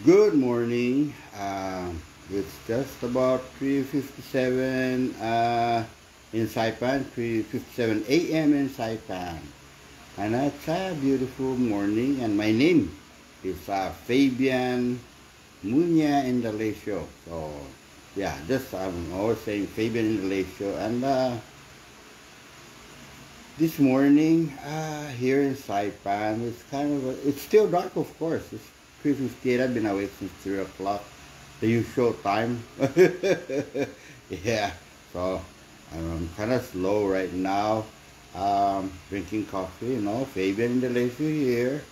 Good morning. It's just about 3:57 in Saipan, 3:57 a.m. in Saipan. And it's a beautiful morning. And my name is Fabian Munya Indalecio. So, yeah, I'm always saying Fabian Indalecio. And this morning here in Saipan, it's still dark, of course. It's 3:58. I've been awake since 3 o'clock, the usual time. Yeah, so I'm kind of slow right now. Drinking coffee, Fabian Indalecio here.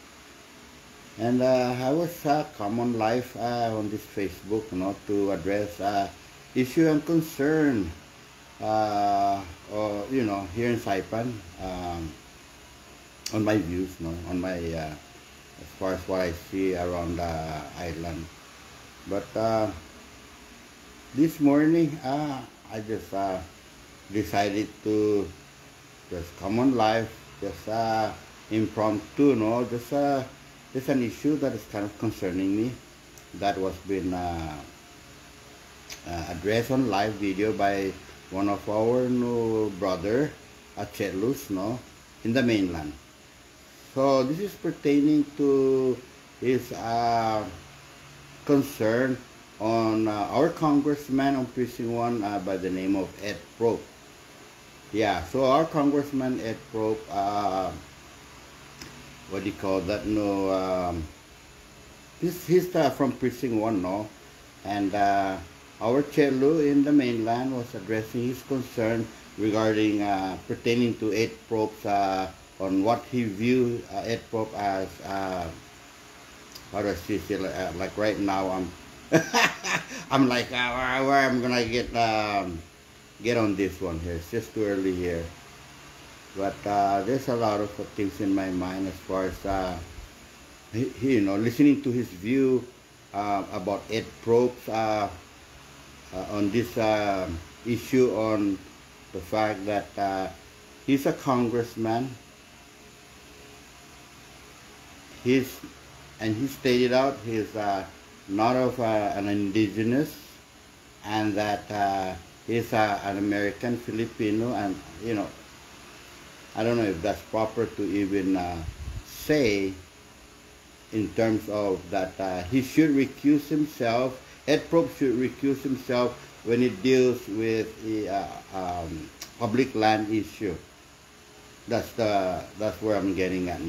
And I was come on live on this Facebook, to address issue and concern, or, here in Saipan, on my views, on my, as far as what I see around the island. But this morning, I just decided to just come on live, just impromptu, just an issue that is kind of concerning me, that was been addressed on live video by one of our new brother, Chelus, in the mainland. So this is pertaining to his concern on our congressman on Precinct 1 by the name of Ed Propst. Yeah, so our congressman Ed Propst, what do you call that? He's from Precinct 1, and our Chelu in the mainland was addressing his concern regarding pertaining to Ed Propst, on what he viewed Ed Propst as, how do I see it? Like right now, I'm like, where I'm gonna get on this one here. It's just too early here. But there's a lot of things in my mind as far as listening to his view about Ed Propst on this issue, on the fact that he's a congressman. He stated out he's not of an indigenous, and that he's an American Filipino, and I don't know if that's proper to even say, in terms of that he should recuse himself. Ed Propst should recuse himself when it deals with the public land issue. That's where I'm getting at,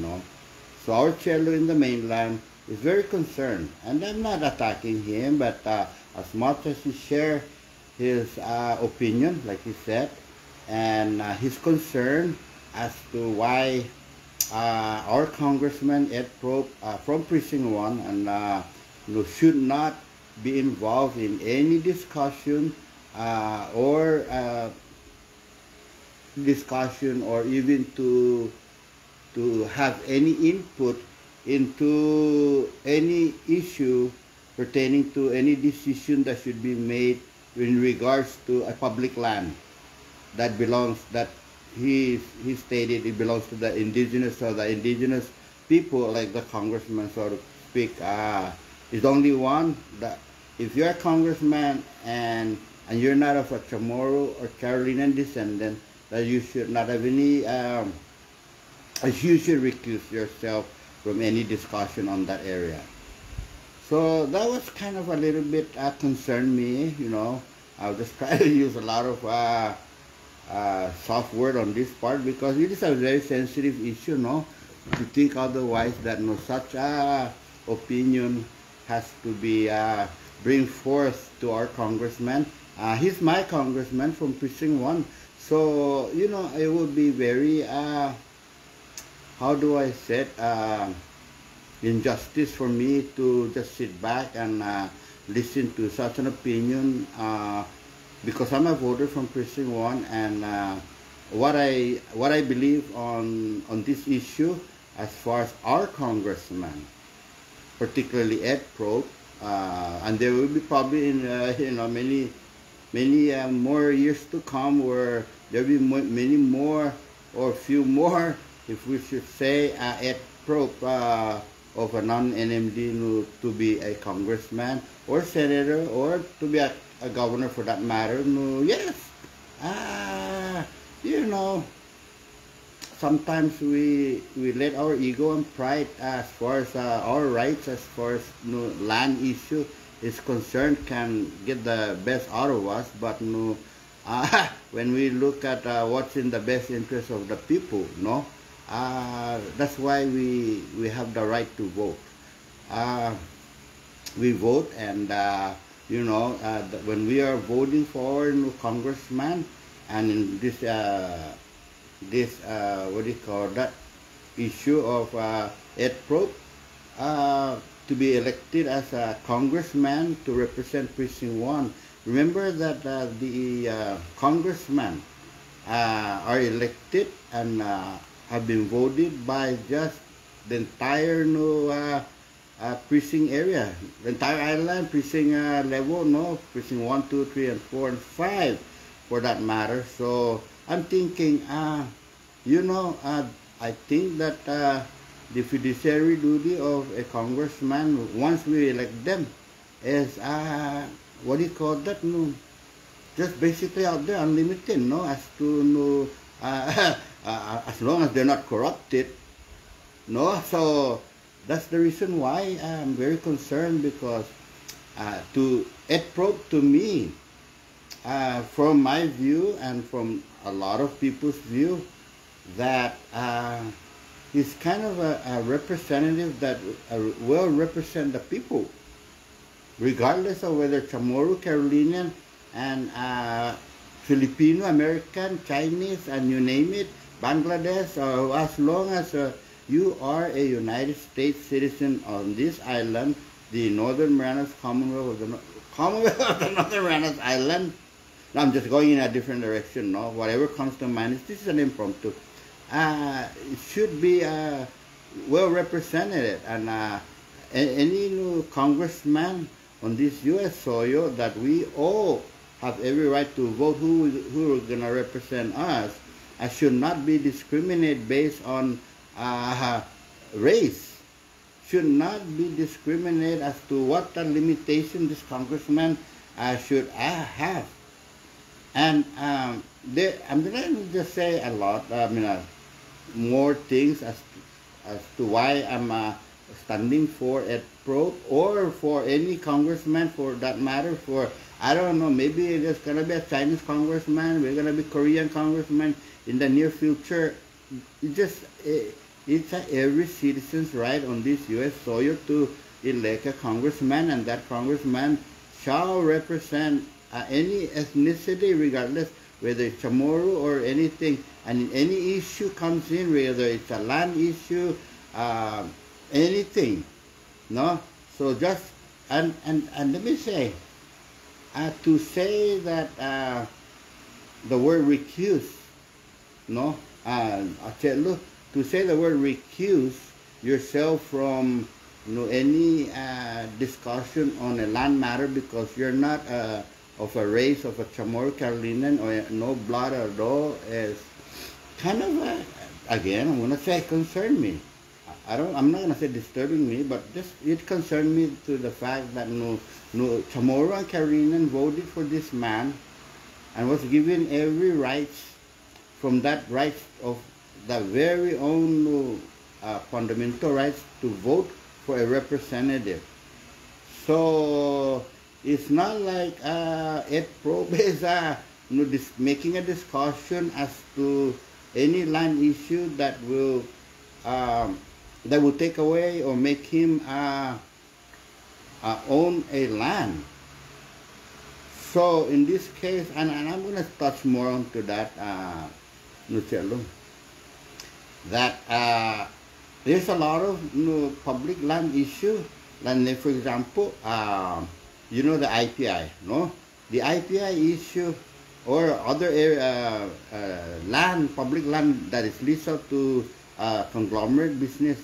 So our Chelo in the mainland is very concerned, and I'm not attacking him, but as much as he shares his opinion, like he said, and his concern as to why our congressman Ed Propst from Precinct 1 and should not be involved in any discussion or even to have any input into any issue pertaining to any decision that should be made in regards to a public land that he stated it belongs to the indigenous, or the indigenous people, like the congressman, so to speak, is only one. That if you're a congressman and you're not of a chamorro or carolinian descendant, that you should not have any, you should recuse yourself from any discussion on that area. So that was kind of a little bit concerned me, I'll just try to use a lot of soft word on this part, because it is a very sensitive issue, to think otherwise, that such opinion has to be bring forth to our congressman. He's my congressman from Precinct 1, so it would be very how do I say it, injustice for me to just sit back and listen to such an opinion, because I'm a voter from Precinct 1, and what I believe on this issue, as far as our congressman, particularly Ed Propst, and there will be probably in many more years to come, where there will be many more, or few more, if we should say, Ed Propst of a non-NMD to be a congressman or senator or to be a governor for that matter. No, yes. You know, sometimes we let our ego and pride as far as our rights, as far as land issue is concerned, can get the best out of us. But when we look at what's in the best interest of the people, that's why we have the right to vote. We vote, and when we are voting for congressman, and in this what do you call that issue of Ed Propst to be elected as a congressman to represent precinct 1. Remember that the congressmen are elected and have been voted by just the entire precinct area, the entire island, precinct level, precinct 1, 2, 3, and 4, and 5 for that matter. So I'm thinking, I think that the fiduciary duty of a congressman, once we elect them, is, what do you call that? Just basically out there, unlimited, as to, as long as they're not corrupted, So that's the reason why I'm very concerned, because to Ed Propst, to me, from my view and from a lot of people's view, that he's kind of a representative that will represent the people, regardless of whether chamorro, Carolinian, and Filipino, American, Chinese, and you name it, Bangladesh, as long as you are a United States citizen on this island, the Northern Marianas Commonwealth of the Northern Marianas Island. Now I'm just going in a different direction, whatever comes to mind. This is an impromptu. It should be well represented, and any new congressman on this U.S. soil, that we all have every right to vote who are going to represent us, should not be discriminated based on race. Should not be discriminated as to what the limitation this congressman should have. And I'm going to just say a lot, more things as to why I'm standing for Ed Propst, or for any congressman for that matter. For, I don't know, maybe there's going to be a Chinese congressman, we're going to be Korean congressman in the near future. It's every citizen's right on this U.S. soil to elect a congressman, and that congressman shall represent any ethnicity, regardless whether it's chamorro or anything. And any issue comes in, whether it's a land issue, anything, So just, and let me say, to say that the word recuse, to say the word recuse yourself from any discussion on a land matter because you're not of a race of a chamorro, Carolinian, or no blood at all, is kind of again, I'm gonna say, concerned me. I'm not gonna say disturbing me, but it concerned me to the fact that chamorro and Carolinian voted for this man and was given every right from that right of the very own fundamental rights to vote for a representative. So it's not like Ed Propst is making a discussion as to any land issue that will take away or make him own a land. So in this case, and I'm going to touch more onto that, Nucello, that there's a lot of public land issue. Like, for example, the IPI, the IPI issue, or other area, public land that is leased to conglomerate business,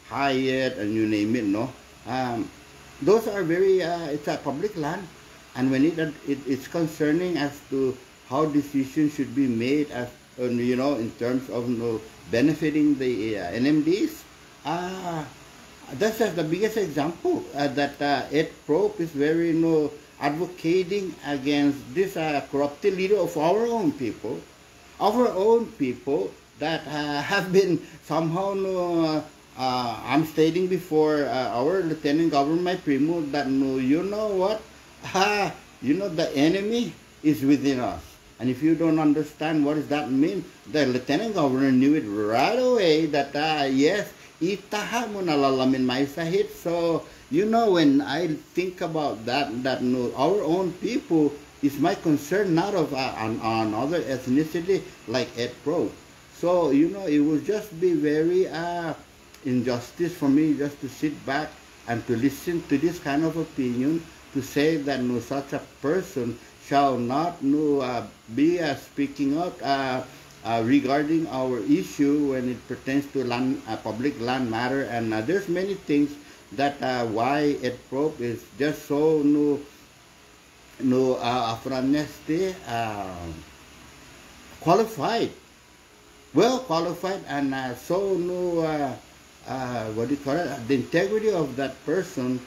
Hyatt, and you name it, those are very, it's a public land, and when it's concerning as to how decisions should be made as, in terms of benefiting the NMDs, That's just the biggest example that Ed Propst is very, advocating against this corrupted leader of our own people that have been somehow, I'm stating before our Lieutenant Governor, my primo, that you know what, the enemy is within us. And if you don't understand what does that mean, the Lieutenant Governor knew it right away that yes, itaha mo nalalamin may sahit. So, when I think about that our own people is my concern, not of on other ethnicity like Ed Propst. So, it would just be very injustice for me just to sit back and to listen to this kind of opinion, to say that such a person shall not be speaking up regarding our issue when it pertains to land, public land matter. And there's many things that why Ed Propst is just so qualified, well qualified, and so what do you call it? The integrity of that person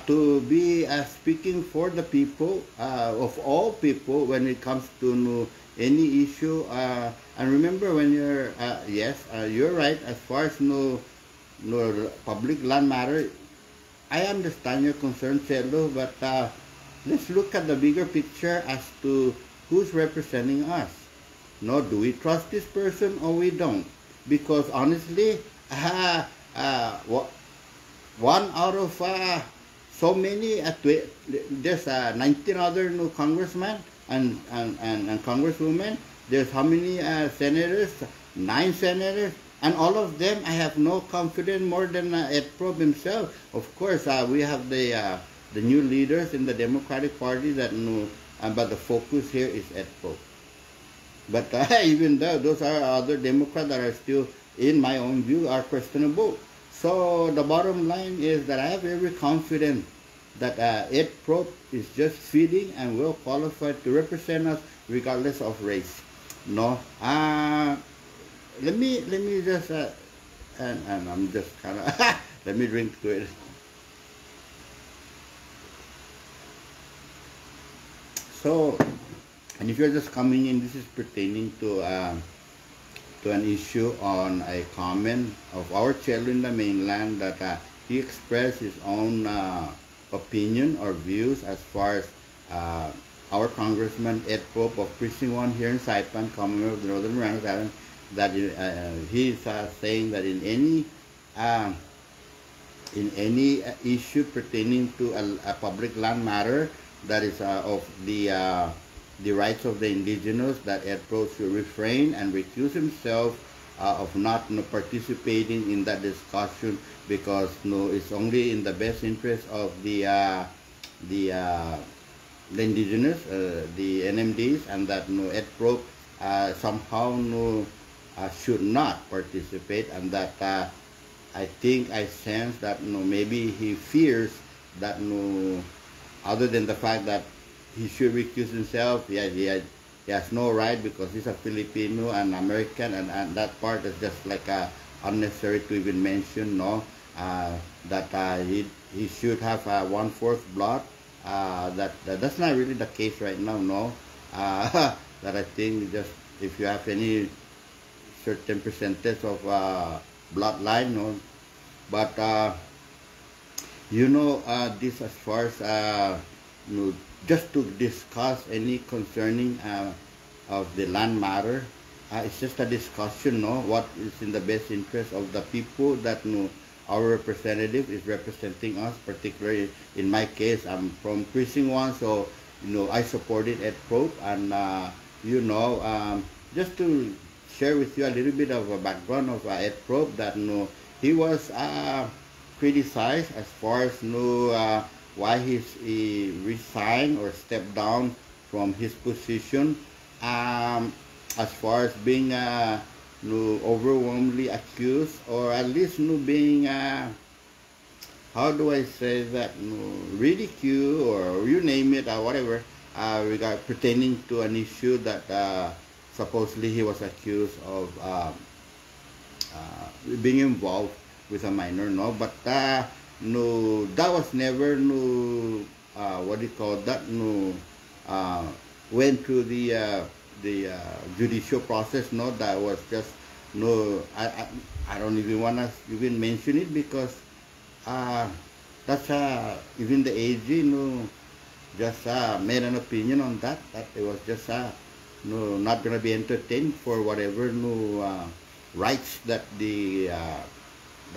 to be speaking for the people, of all people, when it comes to any issue. And remember, when you're, yes, you're right, as far as public land matter, I understand your concern, Chelo, but let's look at the bigger picture as to who's representing us. Do we trust this person or we don't? Because honestly, one out of so many, there's 19 other congressmen and congresswomen. There's how many senators? 9 senators. And all of them, I have no confidence more than Ed Propst himself. Of course, we have the new leaders in the Democratic Party that but the focus here is Ed Propst. But even though those are other Democrats that are still, in my own view, are questionable. So the bottom line is that I have every confidence that Ed Propst is just fitting and well qualified to represent us regardless of race. Let me just and I'm just kind of let me drink to it. So, and if you're just coming in, this is pertaining to an issue on a comment of our chairman in the mainland that he expressed his own opinion or views as far as our Congressman Ed Propst of Precinct 1 here in Saipan, Commonwealth of Northern Marianas Island, that he's saying that in any issue pertaining to a public land matter that is of the rights of the indigenous, that Ed Propst should refrain and recuse himself of not participating in that discussion, because it's only in the best interest of the indigenous, the NMDs, and that Ed Propst somehow should not participate, and that I think I sense that maybe he fears that other than the fact that he should recuse himself, he has no right because he's a Filipino and American, and that part is just like unnecessary to even mention. That he should have 1/4 blood. That's not really the case right now. That I think just if you have any certain percentage of bloodline, but this as far as just to discuss any concerning of the land matter, it's just a discussion, what is in the best interest of the people that our representative is representing us. Particularly in my case, I'm from Precinct 1, so I supported Ed Propst, and just to share with you a little bit of a background of Ed Propst, that he was criticized as far as why he resigned or stepped down from his position, as far as being overwhelmingly accused, or at least being how do I say that, ridiculed, or you name it, whatever, pertaining to an issue that supposedly he was accused of being involved with a minor, no. But no, that was never no. What do you call that? No, went through the judicial process. No, that was just no. I don't even wanna even mention it because that's even the AG no just made an opinion on that it was just no not gonna be entertained for whatever no rights that the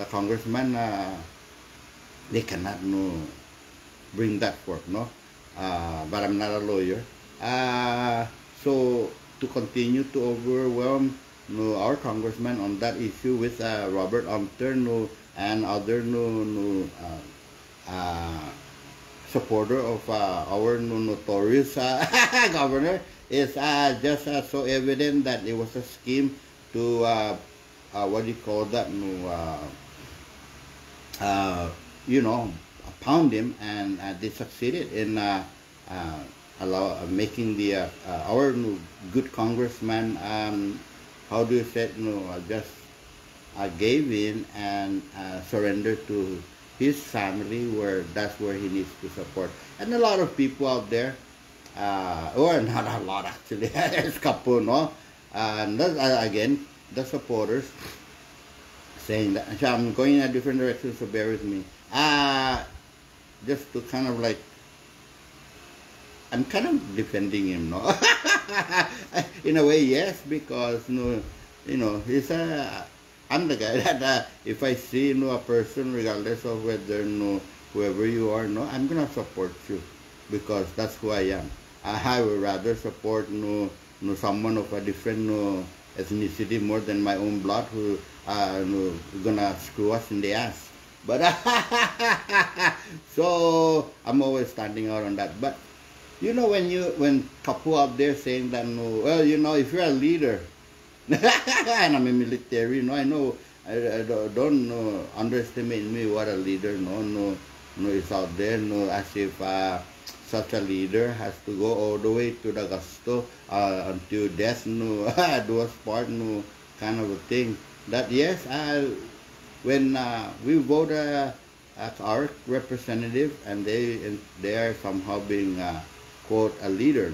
congressman they cannot no bring that forth no but I'm not a lawyer so to continue to overwhelm no our congressman on that issue with Robert Umter no and other no supporter of our notorious governor is just so evident that it was a scheme to what do you call that no you know pound him and they succeeded in making the our good congressman how do you say no just gave in and surrendered to his family where that's where he needs to support. And a lot of people out there or not a lot actually there's a couple no and again the supporters saying that so I'm going in a different direction so bear with me just to kind of like I'm kind of defending him no in a way yes because no you know he's I'm the guy that if I see a person regardless of whether whoever you are I'm gonna support you because that's who I am. I would rather support someone of a different ethnicity more than my own blood who gonna screw us in the ass. But so I'm always standing out on that. But you know when couple out there saying that well if you're a leader and I'm a military, I know. I don't underestimate me what a leader, is out there, as if such a leader has to go all the way to the gusto until death, do us part, kind of a thing. That yes, when we vote as our representative and they are somehow being quote a leader,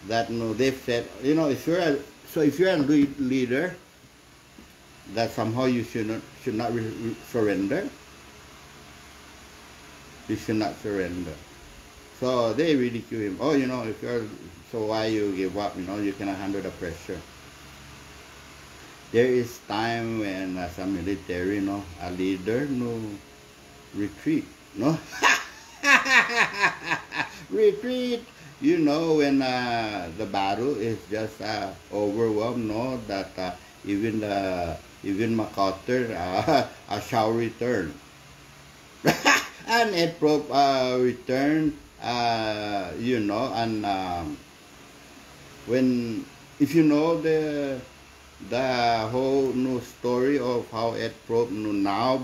that they've said, if you're a leader, that somehow you should not surrender. You should not surrender. So they ridicule him. Oh, if you're so why you give up? You cannot handle the pressure. There is time when as a military, a leader, retreat, retreat. When the battle is just overwhelmed, that even MacArthur shall return. And Ed Propst returned, and if you know the whole story of how Ed Propst now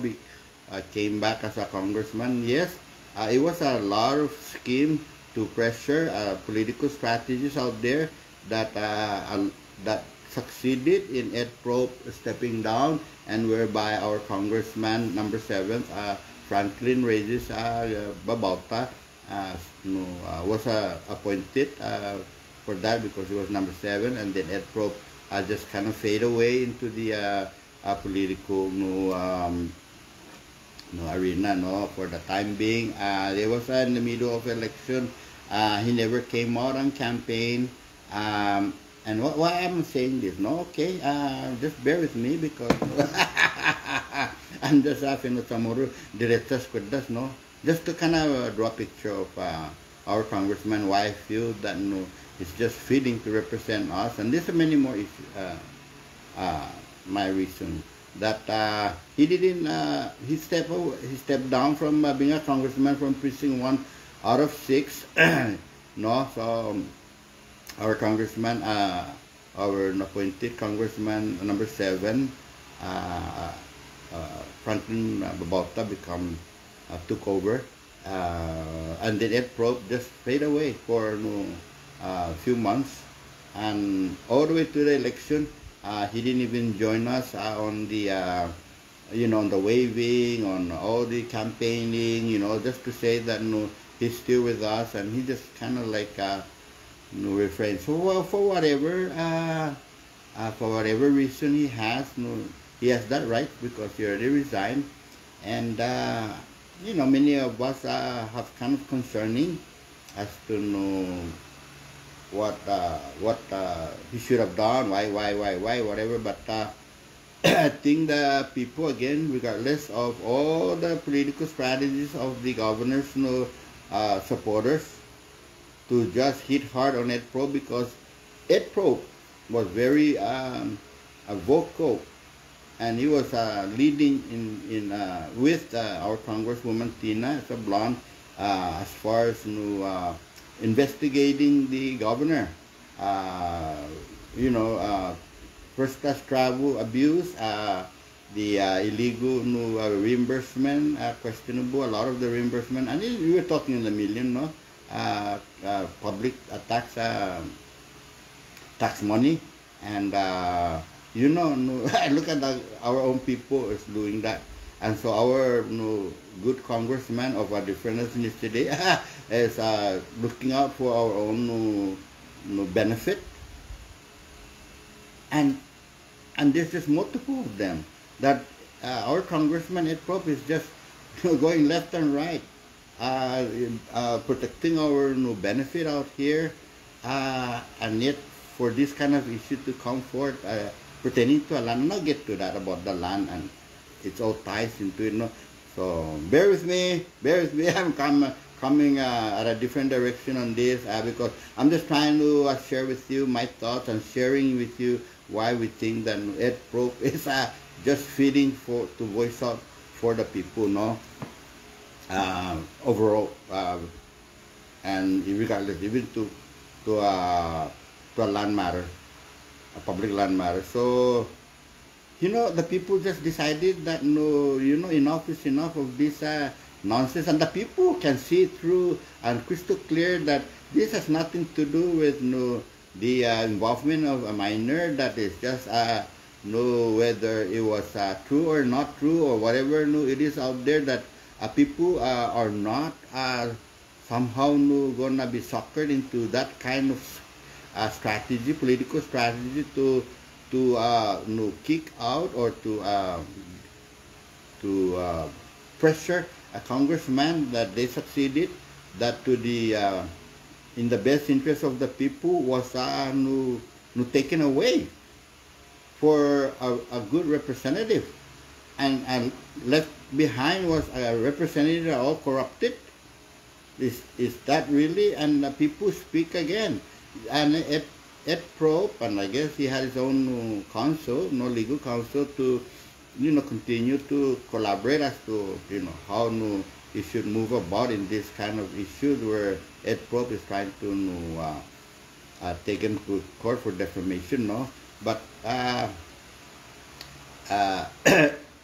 came back as a congressman, yes, it was a lot of scheme to pressure political strategies out there that succeeded in Ed Propst stepping down, and whereby our congressman number 7, Franklin Regis Babauta, was appointed for that because he was number 7, and then Ed Propst just kind of fade away into the political arena for the time being. There was in the middle of election. He never came out on campaign. And why I'm saying this? Okay, just bear with me because I'm just having a chamorro directors with us, just to kind of draw a picture of our congressman, why I feel that it's just fitting to represent us, and there's many more issues. My reason that he didn't he stepped down from being a congressman from precinct 1 out of 6. So our congressman, our appointed congressman number 7, Franklin Babauta took over, and then Ed Propst just fade away for a few months, and all the way to the election. He didn't even join us on the on the waving, on all the campaigning, just to say that he's still with us, and he just kind of like refrains. So well, for whatever reason he has that right, because he already resigned, and many of us have kind of concerning as to know what he should have done, why, whatever. But I think the people, again, regardless of all the political strategies of the governor's supporters, to just hit hard on Ed Propst, because Ed Propst was very vocal, and he was leading in with our Congresswoman Tina, as a blonde, as far as investigating the governor, first class travel abuse, the illegal reimbursement, questionable, a lot of the reimbursement, and we were talking in the million, public tax money, and look at our own people is doing that. And so our good congressman of a different ethnicity is looking out for our own benefit, and there's just multiple of them that our congressman Ed Propst is just going left and right, protecting our benefit out here, and yet for this kind of issue to come forth pertaining to a land. I'll get to that about the land and it's all ties into it. So bear with me. I'm coming at a different direction on this because I'm just trying to share with you my thoughts and sharing with you why we think that Ed Propst is just fitting to voice out for the people, overall, and regardless, even to a land matter, a public land matter. So the people just decided that enough is enough of this nonsense, and the people can see through and crystal clear that this has nothing to do with the involvement of a minor. That is just whether it was true or not true or whatever it is out there, that people are not somehow gonna be suckered into that kind of strategy, political strategy to kick out or to pressure a congressman that they succeeded, that to the in the best interest of the people was taken away for a good representative, and left behind was a representative all corrupted. Is that really? And the people speak again, and Ed Propst, and I guess he had his own counsel, legal counsel, to continue to collaborate as to how he should move about in this kind of issues where Ed Propst is trying to take him to court for defamation, But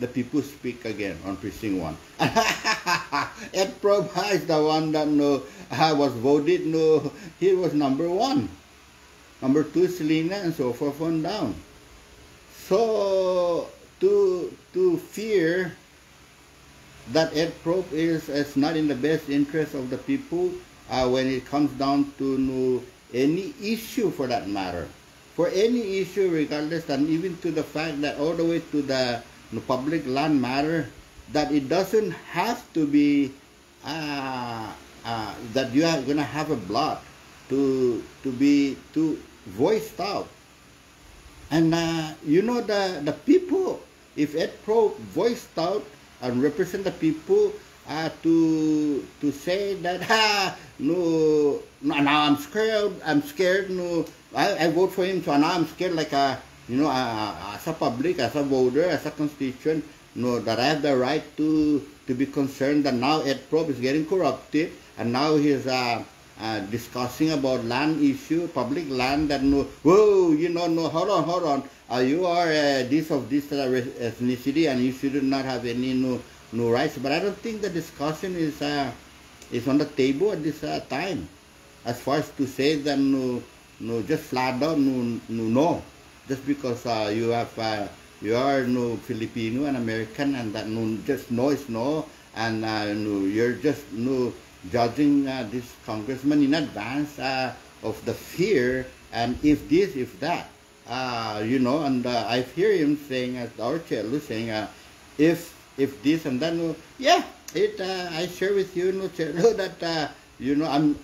the people speak again on precinct 1. Ed Propst is the one that was voted. He was number 1. Number 2 is Selena, and so forth on down. So to fear that Ed Propst is not in the best interest of the people when it comes down to any issue, for that matter, for any issue regardless, and even to the fact that all the way to the public land matter, that it doesn't have to be that you are going to have a blot to be voiced out. And the people, if Ed Propst voiced out and represent the people to say that now I'm scared, I vote for him, so now I'm scared, like as a public, as a voter, as a constituent, that I have the right to be concerned that now Ed Propst is getting corrupted, and now he's discussing about land issue, public land, that whoa, hold on, you are this of this ethnicity, and you should not have any no rights. But I don't think the discussion is on the table at this time, as far as to say that just flat out no, just because you have you are no Filipino and American, and that no just no is no, and no, you're just no judging this congressman in advance of the fear and if this if that, you know, and I hear him saying as our chair saying if this and that, no, yeah, it I share with you, no, Chelo, that you know I'm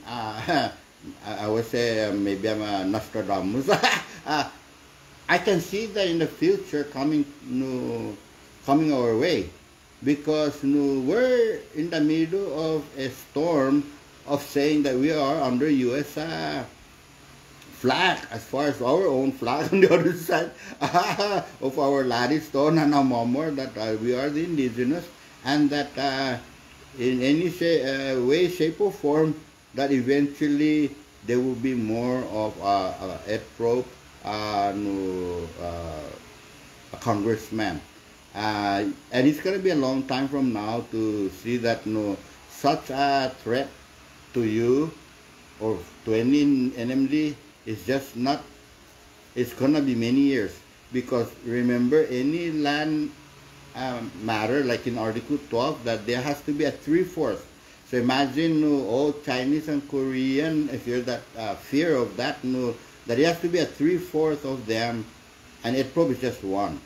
I would say maybe I'm a Nostradamus. I can see that in the future coming, coming our way, because we're in the middle of a storm of saying that we are under U.S. Flag, as far as our own flag on the other side of our Laddystone and our Momor, that we are the indigenous, and that in any way, shape, or form, that eventually there will be more of Ed Propst, a congressman. And it's going to be a long time from now to see that such a threat to you or to any NMD is just not, it's going to be many years. Because remember, any land matter, like in Article 12, that there has to be a 3/4. So imagine all Chinese and Korean, if you're that fear of that, that it has to be a 3/4 of them, and Ed Propst is just one.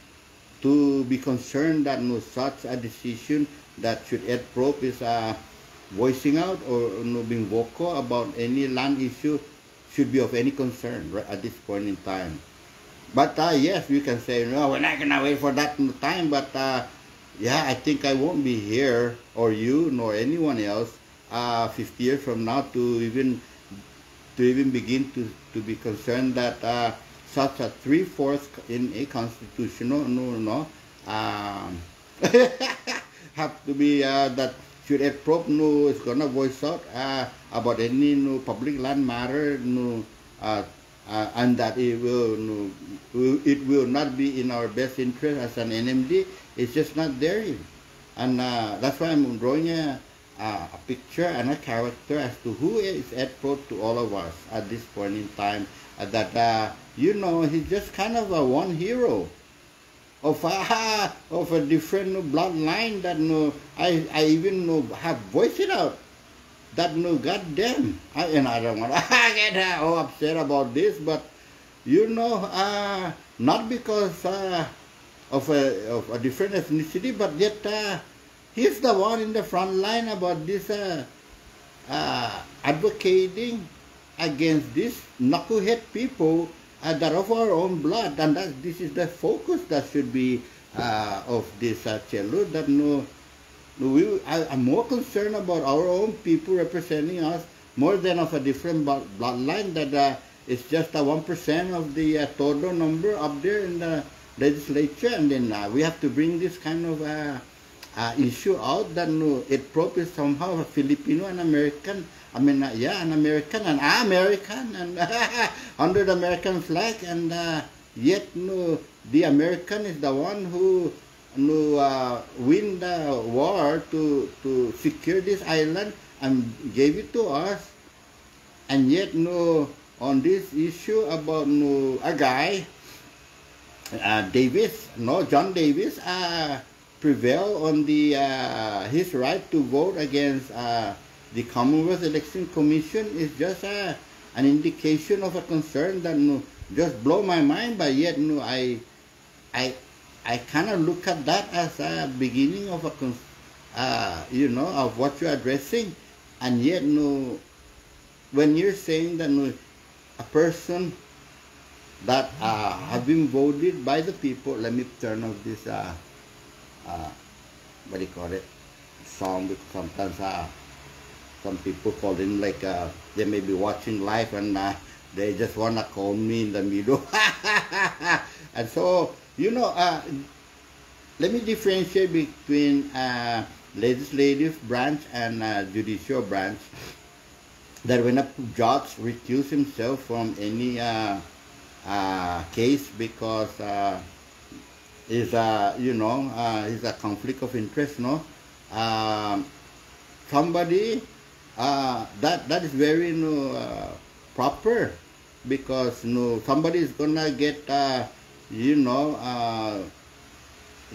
To be concerned that such a decision, that should Ed Propst is voicing out or being vocal about any land issue, should be of any concern right at this point in time. But yes, we can say, no, we're not gonna wait for that time, but yeah, I think I won't be here, or you, nor anyone else, 50 years from now to even begin to be concerned that such a 3/4 in a constitutional have to be that should Ed Propst is gonna voice out about any public land matter and that it will not be in our best interest as an NMD. It's just not there, and that's why I'm drawing a picture and a character as to who is Ed Propst to all of us at this point in time. That he's just kind of a one hero of a different bloodline that I even have voiced it out. That goddamn, and I don't want to get all upset about this, but not because of a different ethnicity, but yet he's the one in the front line about this advocating against these knucklehead people that are of our own blood, and this is the focus that should be of this Chelo, that I'm more concerned about our own people representing us more than of a different bloodline, that it's just a 1% of the total number up there in the legislature, and then we have to bring this kind of issue out that Ed Propst is somehow a Filipino and American. I mean, yeah, an American and American and under the American flag, and yet the American is the one who win the war to secure this island and gave it to us, and yet on this issue about a guy John Davis prevail on the his right to vote against the Commonwealth Election Commission is just an indication of a concern that just blow my mind. But yet I kind of look at that as a beginning of a of what you're addressing, and yet when you're saying that a person that have been voted by the people. Let me turn off this what do you call it, song, because sometimes some people call in like they may be watching live and they just want to call me in the middle. And so let me differentiate between legislative branch and judicial branch. That when a judge recuse himself from any case because is is a conflict of interest, somebody that is very proper, because somebody is gonna get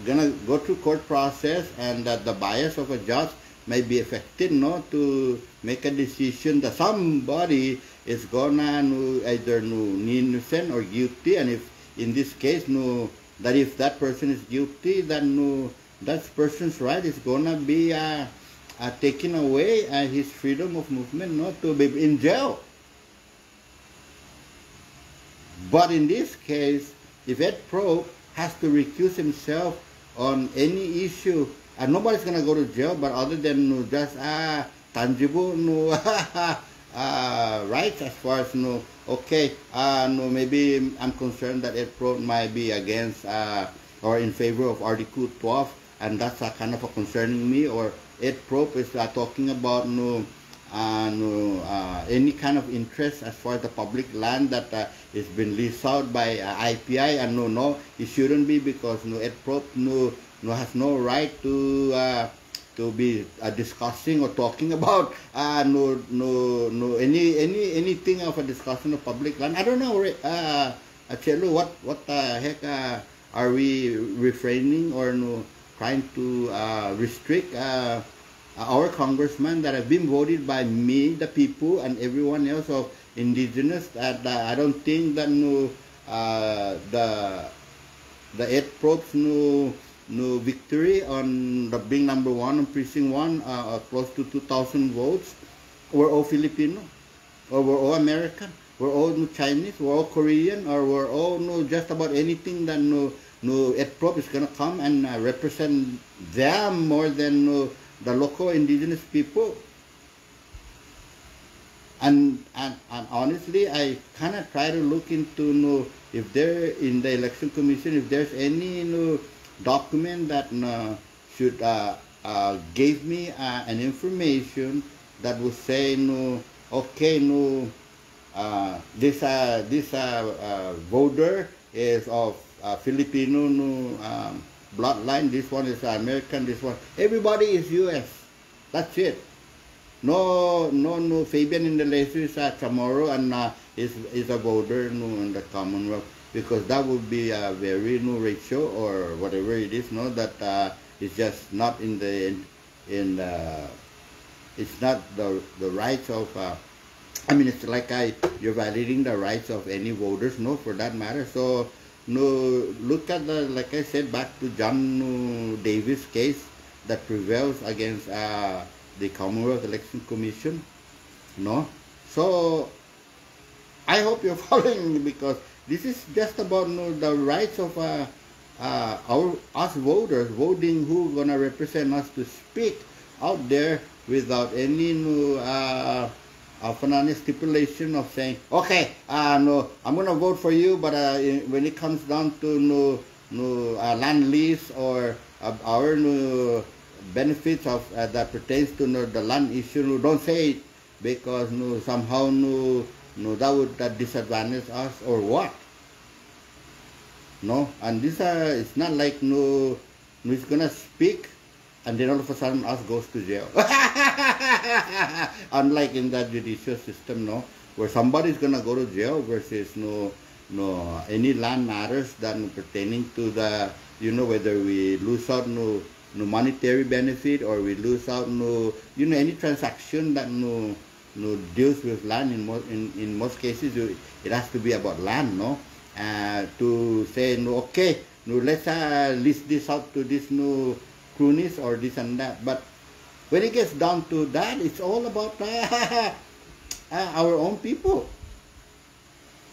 gonna go through court process, and that the bias of a judge may be affected, no, to make a decision that somebody is gonna either innocent or guilty, and if in this case that if that person is guilty, then that person's right is gonna be taken away, his freedom of movement, not to be in jail. But in this case, if Ed Propst has to recuse himself on any issue, and nobody's gonna go to jail, but other than just tangible rights, as far as okay, maybe I'm concerned that Ed Propst might be against or in favor of Article 12, and that's kind of concerning me. Or Ed Propst is talking about any kind of interest as far as the public land that is been leased out by IPI, and no, it shouldn't be, because Ed Propst has no right to be discussing or talking about anything of a discussion of public land. I don't know, Chelo, what the heck are we refraining or trying to restrict our congressmen that have been voted by me, the people, and everyone else of Indigenous? That I don't think that the Ed Propst victory on being number one on precinct 1, close to 2,000 votes, we're all Filipino, or we're all American, we're all Chinese, we're all Korean, or we're all just about anything that Ed Propst is gonna come and represent them more than the local indigenous people. And honestly, I kind of try to look into if there in the election commission, if there's any document that should give me an information that would say okay, this voter is of Filipino bloodline, this one is American, this one, everybody is US. That's it. No Fabian in the legislature is a chamorro and is a voter in the Commonwealth, because that would be a very ratio or whatever it is, that it's just not in the it's not the rights of I mean, it's like you're violating the rights of any voters, for that matter. So look at like I said, back to John Davis case that prevails against the Commonwealth Election Commission. So I hope you're following me, because this is just about the rights of us voters, voting who's gonna represent us, to speak out there without any stipulation of saying, okay, I'm gonna vote for you, but when it comes down to land lease or our benefits of that pertains to the land issue, don't say it, because somehow that would disadvantage us or what. And this it's not like it's gonna speak and then all of a sudden us goes to jail. Unlike in that judicial system, where somebody's gonna go to jail versus any land matters that pertaining to the whether we lose out monetary benefit, or we lose out any transaction that deals with land. In most cases it has to be about land, to say okay, let's list this out to this cronies or this and that. But when it gets down to that, it's all about our own people.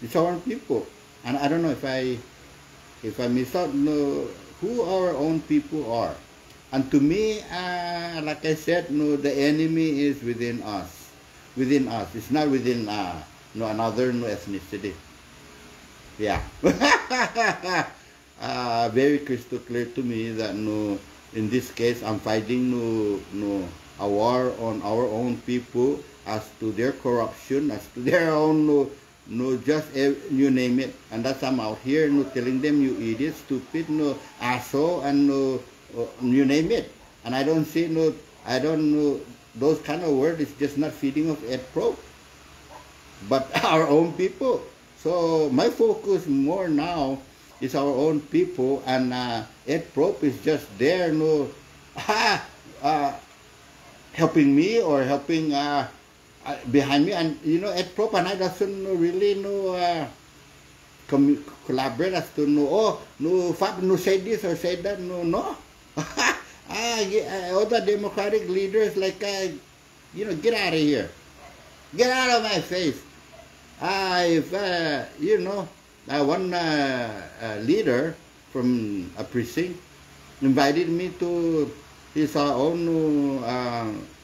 It's our own people, and I don't know if I miss out who our own people are. And to me, like I said, the enemy is within us. Within us. It's not within another ethnicity. Yeah. Very crystal clear to me that in this case, I'm fighting a war on our own people as to their corruption, as to their own just you name it. And that's I'm out here telling them, you idiot, stupid, asshole, and you name it. And I don't see I don't know those kind of words. It's just not feeding of Ed Propst, but our own people. So my focus more now it's our own people, and Ed Propst is just there, no, helping me or helping behind me, and Ed Propst and I doesn't really know collaborate as to know, oh, no, Fab, no, say this or say that, no. All the Democratic leaders, like, get out of here. Get out of my face. If, one leader from a precinct invited me to his own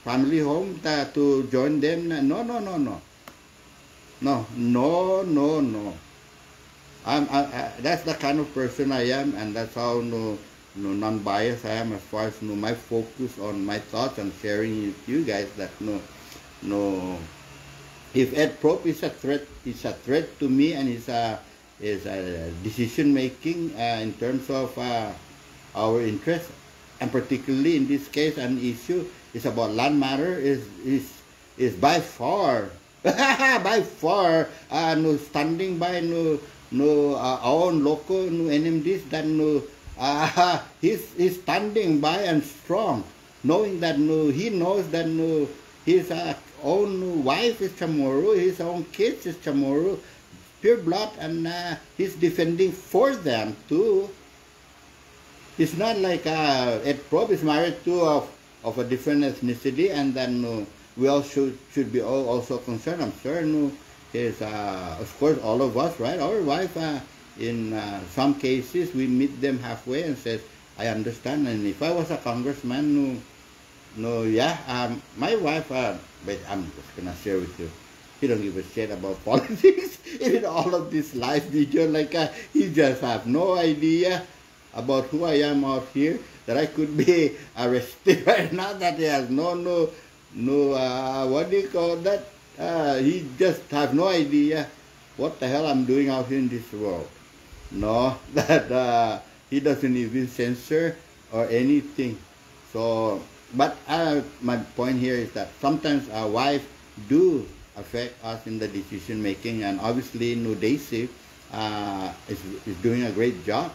family home to join them. No. That's the kind of person I am, and that's how non-biased I am as far as my focus on my thoughts and sharing with you guys. That if Ed Propst is a threat to me, and is a decision making in terms of our interests, and particularly in this case, an issue is about land matter, is by far standing by our own local NMDs that he's standing by and strong, knowing that he knows that his own wife is chamorro, his own kids is chamorro, pure blood, and he's defending for them too. It's not like Ed Propst is married to of a different ethnicity, and then we all should be all also concerned. I'm sure is of course all of us, right? Our wife, in some cases, we meet them halfway and says, "I understand." And if I was a congressman, my wife, but I'm just gonna share with you. He don't give a shit about politics. In all of this live video, like he just have no idea about who I am out here, that I could be arrested right now, that he has no what do you call that? He just have no idea what the hell I'm doing out here in this world. No, that he doesn't even censor or anything. So, but my point here is that sometimes our wife do affect us in the decision making, and obviously Daisy is doing a great job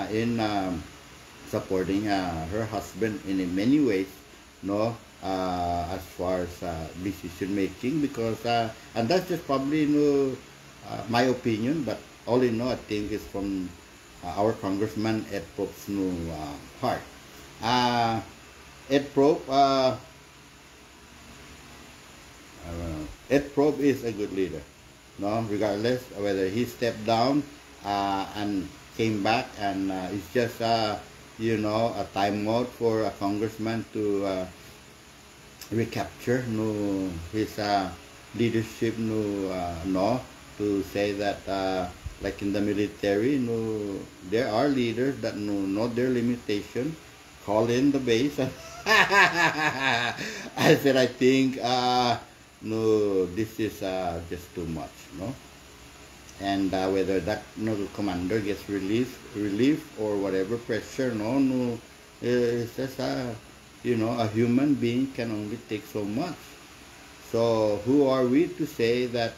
in supporting her husband in many ways, as far as decision making, because and that's just probably my opinion, but all in all, I think it's from our congressman Ed Propst's heart. Ed Propst is a good leader, regardless of whether he stepped down and came back, and it's just a timeout for a congressman to recapture his leadership, to say that like in the military, there are leaders that know their limitation, call in the base. I said, I think this is just too much, and whether that commander gets relief or whatever pressure, it's just a human being can only take so much. So who are we to say that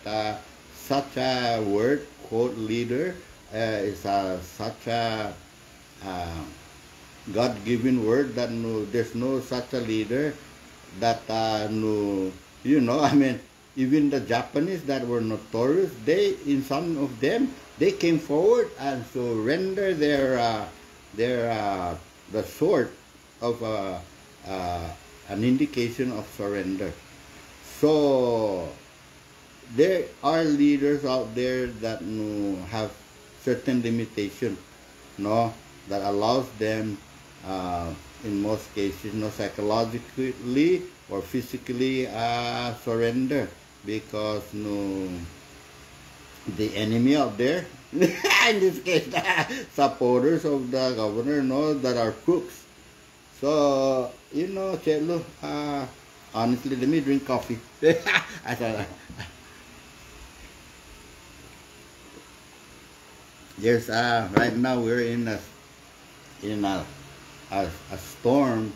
such a word, quote, leader is such a God-given word, that there's no such a leader that I mean, even the Japanese that were notorious, in some of them, they came forward and surrender the sword of an indication of surrender. So there are leaders out there that have certain limitation, that allows them, in most cases, psychologically or physically surrender, because the enemy out there, in this case, supporters of the governor, that are crooks. So, Chelo, honestly, let me drink coffee. There's right now we're in a storm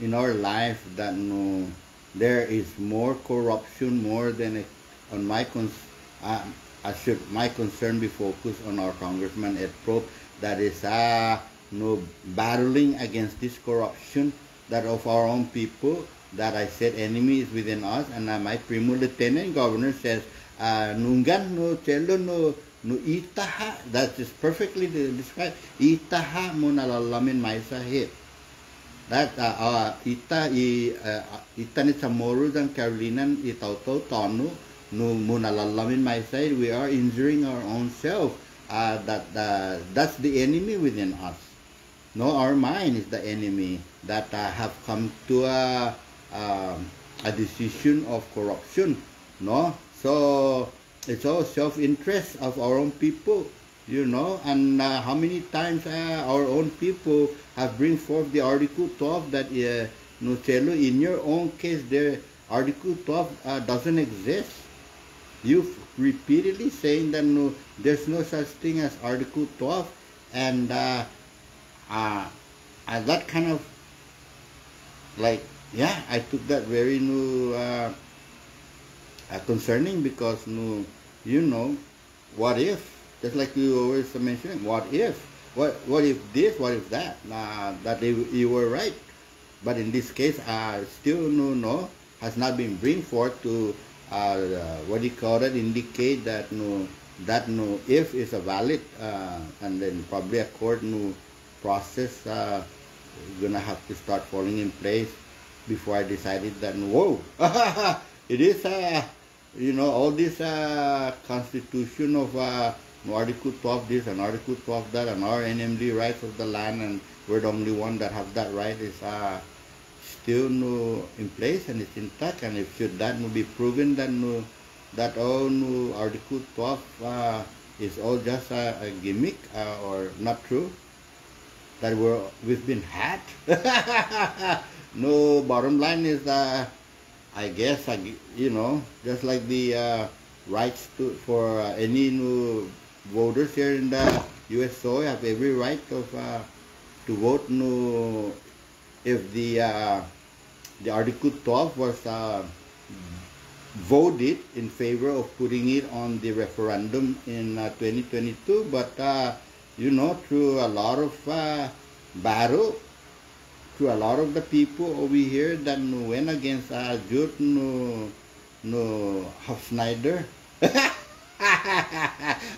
in our life, that there is more corruption, more than on my should my concern be focused on our Congressman Ed Propst that is no battling against this corruption that of our own people, that I said enemy is within us, and my primo lieutenant governor says nungan no chelo no itaha, that is perfectly described, itaha mo nalalamin may sahit. That ita ni chamorro dan carolinian itauto tonu no munalalamin my side, we are injuring our own self. That's the enemy within us. No, our mind is the enemy that have come to a decision of corruption. No, so it's all self-interest of our own people, you know. And how many times our own people have bring forth the Article 12 that no chelo, in your own case, the Article 12 doesn't exist. You've repeatedly saying that no, there's no such thing as Article 12, and that kind of like, yeah, I took that very concerning, because you know, what if, just like you always mentioning, what if this, what if that, that you were right, but in this case still no has not been bring forth to what do you call it, indicate that no if is a valid, and then probably a court process gonna have to start falling in place before I decided that whoa, it is you know, all this constitution of Article 12 this and Article 12 that, and our NMD rights of the land, and we're the only one that have that right, is still in place and it's intact. And if should that be proven that that all Article 12 is all just a gimmick or not true, that we've been hacked. No, bottom line is I guess you know, just like the rights for any new voters here in the USO have every right of to vote if the Article 12 was voted in favor of putting it on the referendum in 2022, but you know, through a lot of battle, through a lot of the people over here that went against Jude Schneider.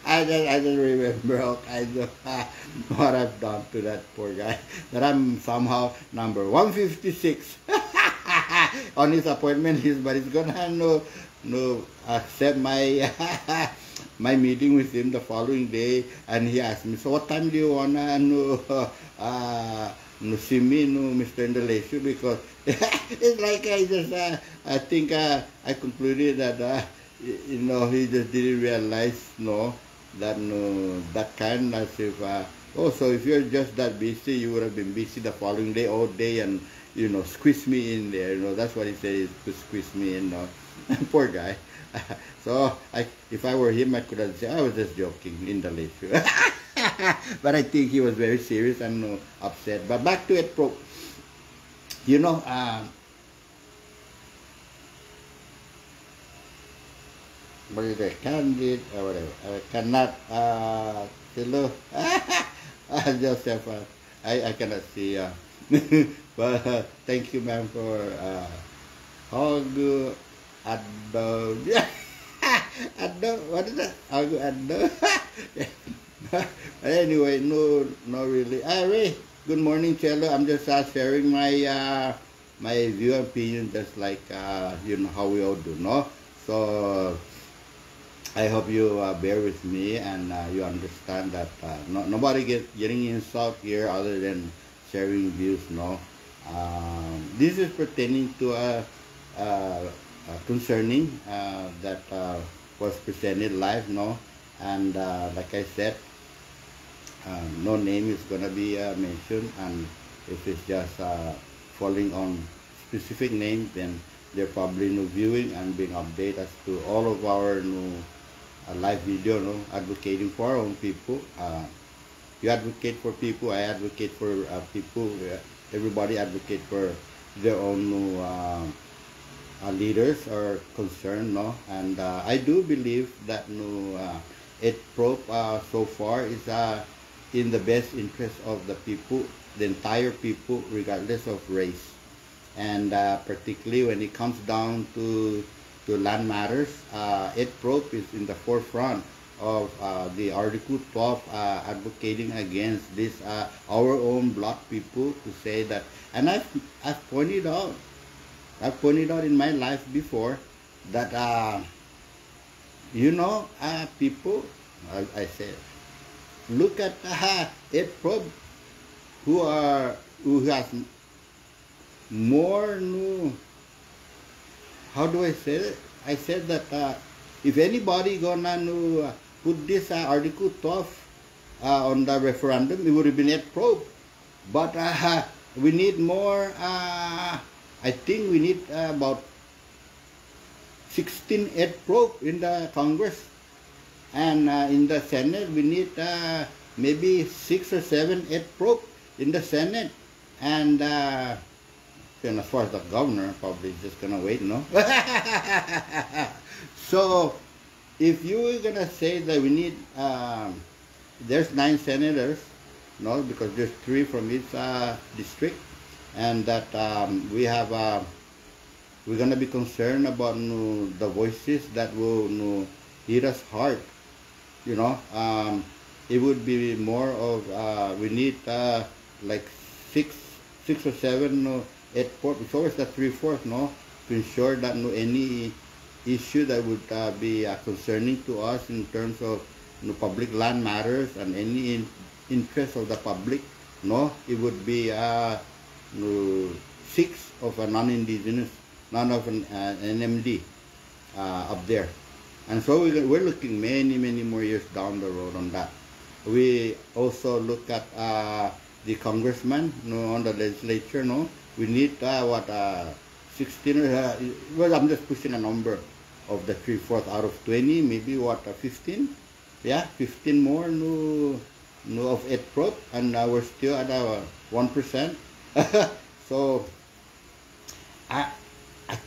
I just remember all kinds of what I've done to that poor guy, that I'm somehow number 156 on his appointment list, but he's gonna accept my my meeting with him the following day, and he asked me, so what time do you wanna see me, Mr. Indonesia? Because it's like I think I concluded that you know, he just didn't realize that that kind, as if oh, so if you're just that busy, you would have been busy the following day all day, and you know, squeeze me in there, you know. That's what he said, is to squeeze me in. Poor guy. So if I were him, I could have said I was just joking in the late. But I think he was very serious and upset. But back to Ed Propst. You know, what is it, candid or whatever? I cannot hello. Joseph, I cannot see. But thank you, ma'am, for Hagu Addo. Addo, what is that? Hagu Addo. But anyway, no, really. Ray, good morning, Cello. I'm just sharing my my view and opinion, just like you know how we all do, no? So I hope you bear with me, and you understand that nobody getting insult here other than sharing views, no? This is pertaining to concerning that was presented live, no? And like I said, no name is gonna be mentioned, and if it's just falling on specific names, then they're probably viewing and being updated as to all of our live video, advocating for our own people. You advocate for people, I advocate for people. Everybody advocate for their own leaders are concerned, no, and I do believe that no, Ed Propst so far is in the best interest of the people, the entire people, regardless of race, and particularly when it comes down to land matters, Ed Propst is in the forefront of the Article 12 advocating against this our own black people to say that, and I've pointed out in my life before that people, I said, look at Ed Propst who has more new, how do I say it? I said that if anybody gonna put this Article 12 on the referendum, it would have been Ed Propst. But we need more. I think we need about 16 Ed Propst in the Congress, and in the Senate we need maybe 6 or 7 Ed Propst in the Senate, and as far as the governor, probably just gonna wait, no? So if you were gonna say that we need, there's 9 senators, no, because there's 3 from each district, and that we're gonna be concerned about the voices that will hit us hard, it would be more of we need like 6 or 7 Ed Propst. It's always the 3/4, no, to ensure that any issue that would be concerning to us in terms of public land matters and any interest of the public, no, it would be 6 of a non-indigenous, none of an NMD up there. And so we're looking many more years down the road on that. We also look at the congressman, on the legislature, no. We need 16. Well, I'm just pushing a number of the 3/4 out of 20, maybe 15. Yeah, 15 more of Ed Propst, and we're still at 1%. So I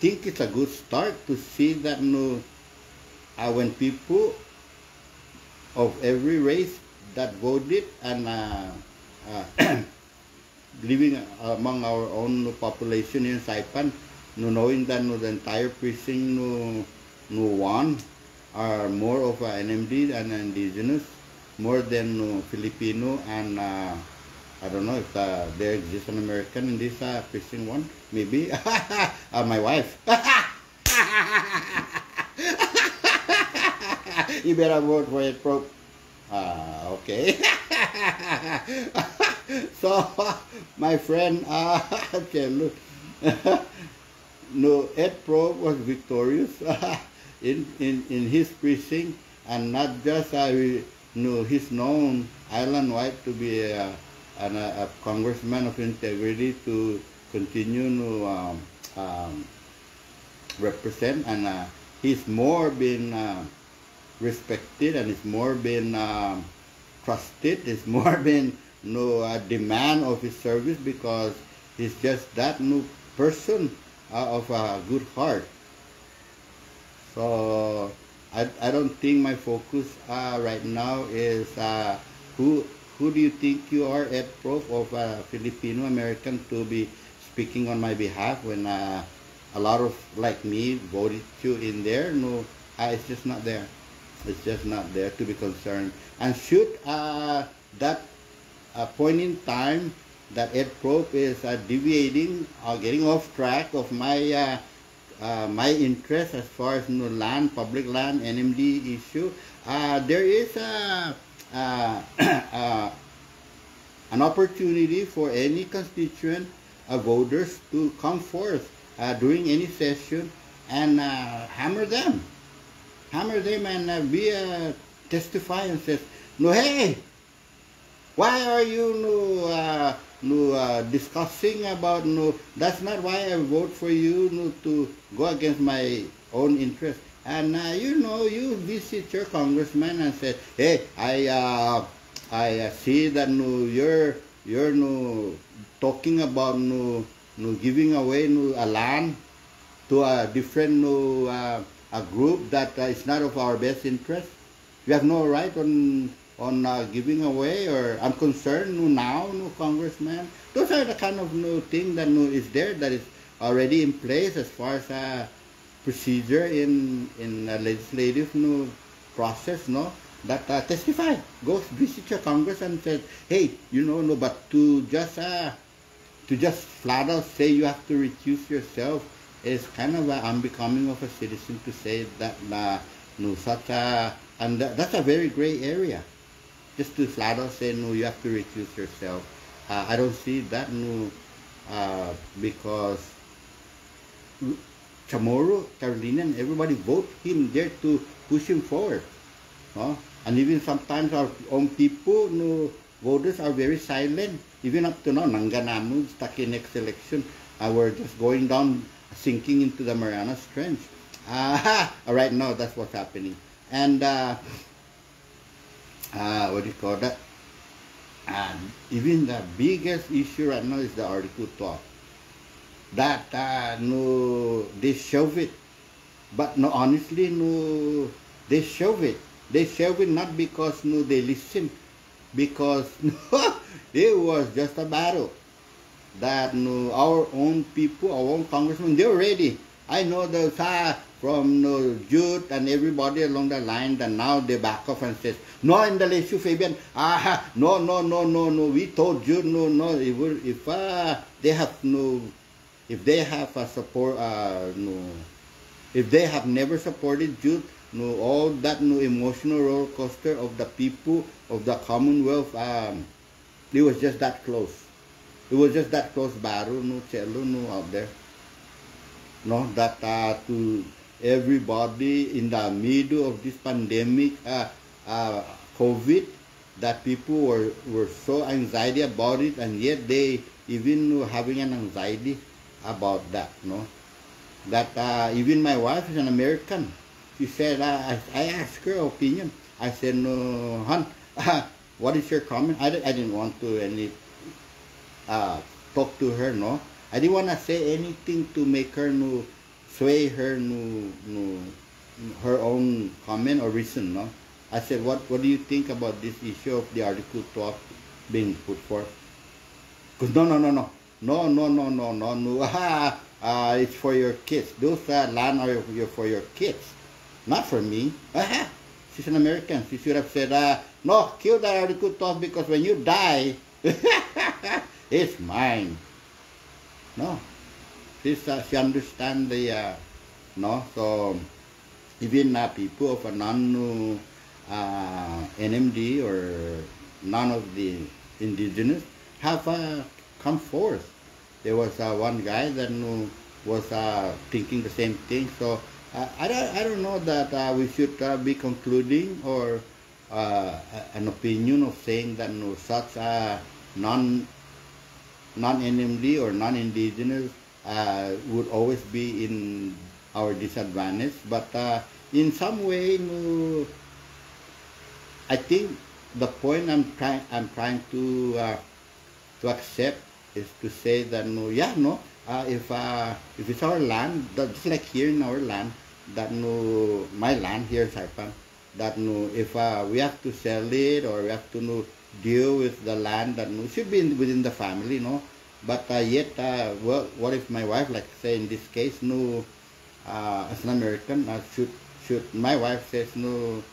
think it's a good start to see that when people of every race that voted and living among our own population in Saipan, knowing that the entire precinct one are more of NMD and indigenous, more than Filipino, and I don't know if there exists an American in this precinct one, maybe. My wife. You better vote for Ed Propst. Okay. So, my friend, okay, look, Ed Propst was victorious in his precinct, and not just he's known island-wide to be a congressman of integrity to continue to represent, and he's more been respected, and it's more been trusted, it's more been demand of his service, because he's just that person of a good heart. So I don't think my focus right now is who do you think you are, Ed Propst, of a Filipino American, to be speaking on my behalf when a lot of like me voted you in there? No, it's just not there. It's just not there to be concerned. And should that point in time that Ed Propst is deviating or getting off track of my my interest as far as land, public land, NMD issue, there is an opportunity for any constituent voters to come forth during any session and hammer them and be testify and says, hey, why are you discussing about that's not why I vote for you to go against my own interest. And you visit your congressman and say, hey, I see that you're talking about giving away a land to a different a group that is not of our best interest. We have no right on giving away, or I'm concerned now, congressman. Those are the kind of thing that is there, that is already in place as far as procedure in a legislative process, that testify, go visit your Congress and say, hey, but to just flat out say you have to recuse yourself is kind of unbecoming of a citizen to say that such a, and that's a very gray area. Just to flat out say no, you have to recuse yourself. I don't see that because chamorro, carolinian, everybody vote him there to push him forward. And even sometimes our own people, voters are very silent. Even up to now, Nanganamu, stuck in next election, we're just going down, sinking into the Marianas Trench. Right now, that's what's happening. And what do you call that? Even the biggest issue right now is the Article 12. That they shove it, but honestly, they shove it. They shove it not because they listen, because it was just a battle that our own people, our own congressmen, they're ready. I know those from Jude and everybody along the line, that now they back off and says, no, in the issue, Fabian, no, we told Jude, no, if they have if they have a support, if they have never supported Jude, all that emotional roller coaster of the people of the Commonwealth, it was just that close. It was just that close battle, cello, out there. That to everybody in the middle of this pandemic, COVID, that people were so anxiety about it, and yet they even having an anxiety about that, That even my wife is an American. She said, I asked her opinion. I said, no, hon, what is your comment? I didn't want to talk to her, I didn't want to say anything to make her sway her her own comment or reason, I said, what do you think about this issue of the Article 12 being put forth? Because no, it's for your kids. Those land are for your kids, not for me. She's an American. She should have said, no, kill that Article 12 because when you die, it's mine. No, she understands the, so even people of a non-NMD or none of the indigenous have come forth. There was one guy that was thinking the same thing. So I don't know that we should be concluding or an opinion of saying that such non-NMD or non-indigenous would always be in our disadvantage. But in some way, I think the point I'm trying to accept is to say that if it's our land, just like here in our land, that my land here in Saipan, that if we have to sell it or we have to deal with the land, that should be within the family, but yet well, what if my wife, like say in this case, as an American, should my wife says no,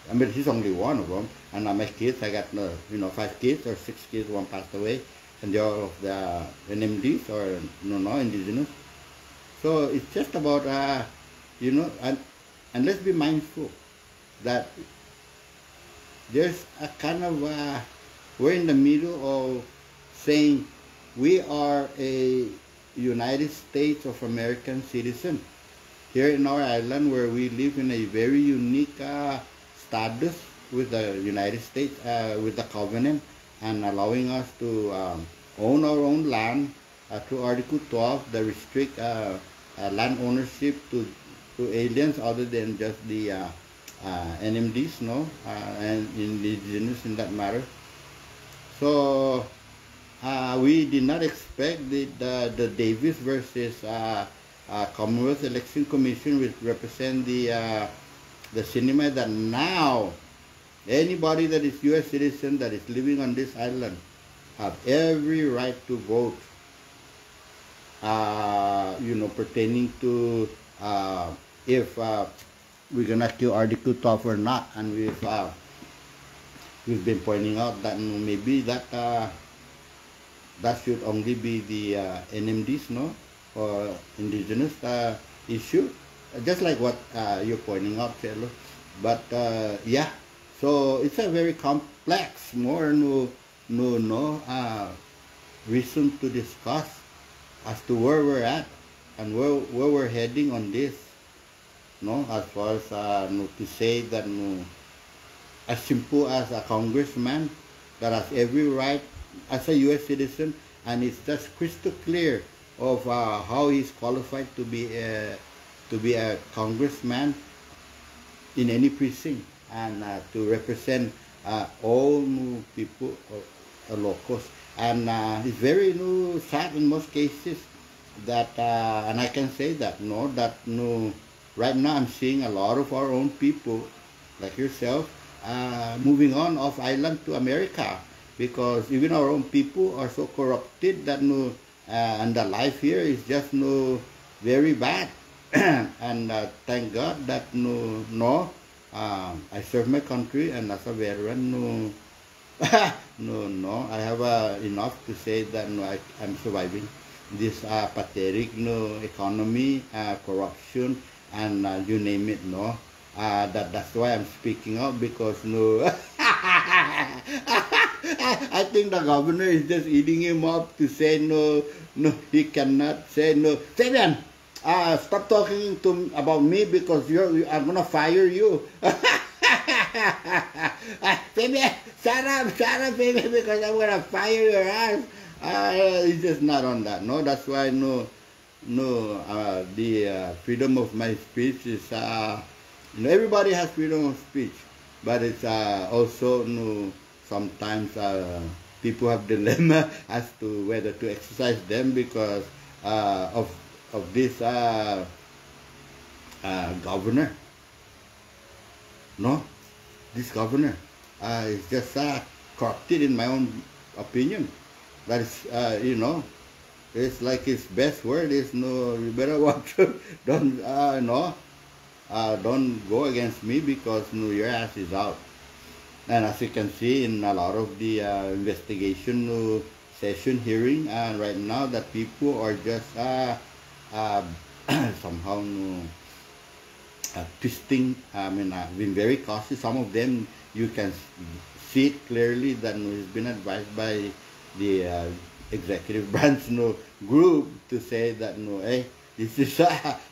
I mean she's only one of them, and my kids, I got 5 kids or 6 kids, one passed away, and they're all of the NMDs or indigenous. So it's just about and let's be mindful that there's a kind of we're in the middle of saying we are a United States of American citizen here in our island, where we live in a very unique status with the United States, with the covenant, and allowing us to own our own land through Article 12 that restrict land ownership to aliens other than just the NMDs, and indigenous in that matter. So we did not expect the Davis versus Commonwealth Election Commission, which represent the CNMI, that now anybody that is U.S. citizen that is living on this island have every right to vote, pertaining to if we're gonna kill Article 12 or not. And we've been pointing out that maybe that should only be the NMDs, no, or indigenous issue, just like what you're pointing out, Chelo. But yeah, so it's a very complex, more reason to discuss as to where we're at and where we're heading on this. No, as far as to say that as simple as a congressman that has every right as a U.S. citizen, and it's just crystal clear of how he's qualified to be a congressman in any precinct, and to represent all people, locals. And it's very sad in most cases that, and I can say that, right now I'm seeing a lot of our own people, like yourself, moving on off island to America, because even our own people are so corrupted that and the life here is just very bad. And thank God that I serve my country, and as a veteran, I have enough to say that I'm surviving this pathetic economy, corruption, and you name it. That's why I'm speaking out, because I think the governor is just eating him up to say he cannot say no. Saipan, stop talking about me, because I'm gonna fire you. Baby, shut up, baby, because I'm gonna fire your ass. It's just not on that. That's why the freedom of my speech is everybody has freedom of speech, but it's also sometimes people have dilemma as to whether to exercise them, because of this governor. This governor is just corrupted, in my own opinion. That is, it's like his best word is you better watch. Don't go against me, because your ass is out. And as you can see in a lot of the investigation session hearing right now, that people are just somehow twisting. Being very cautious. Some of them you can see it clearly that he's been advised by the executive branch group to say that hey, this is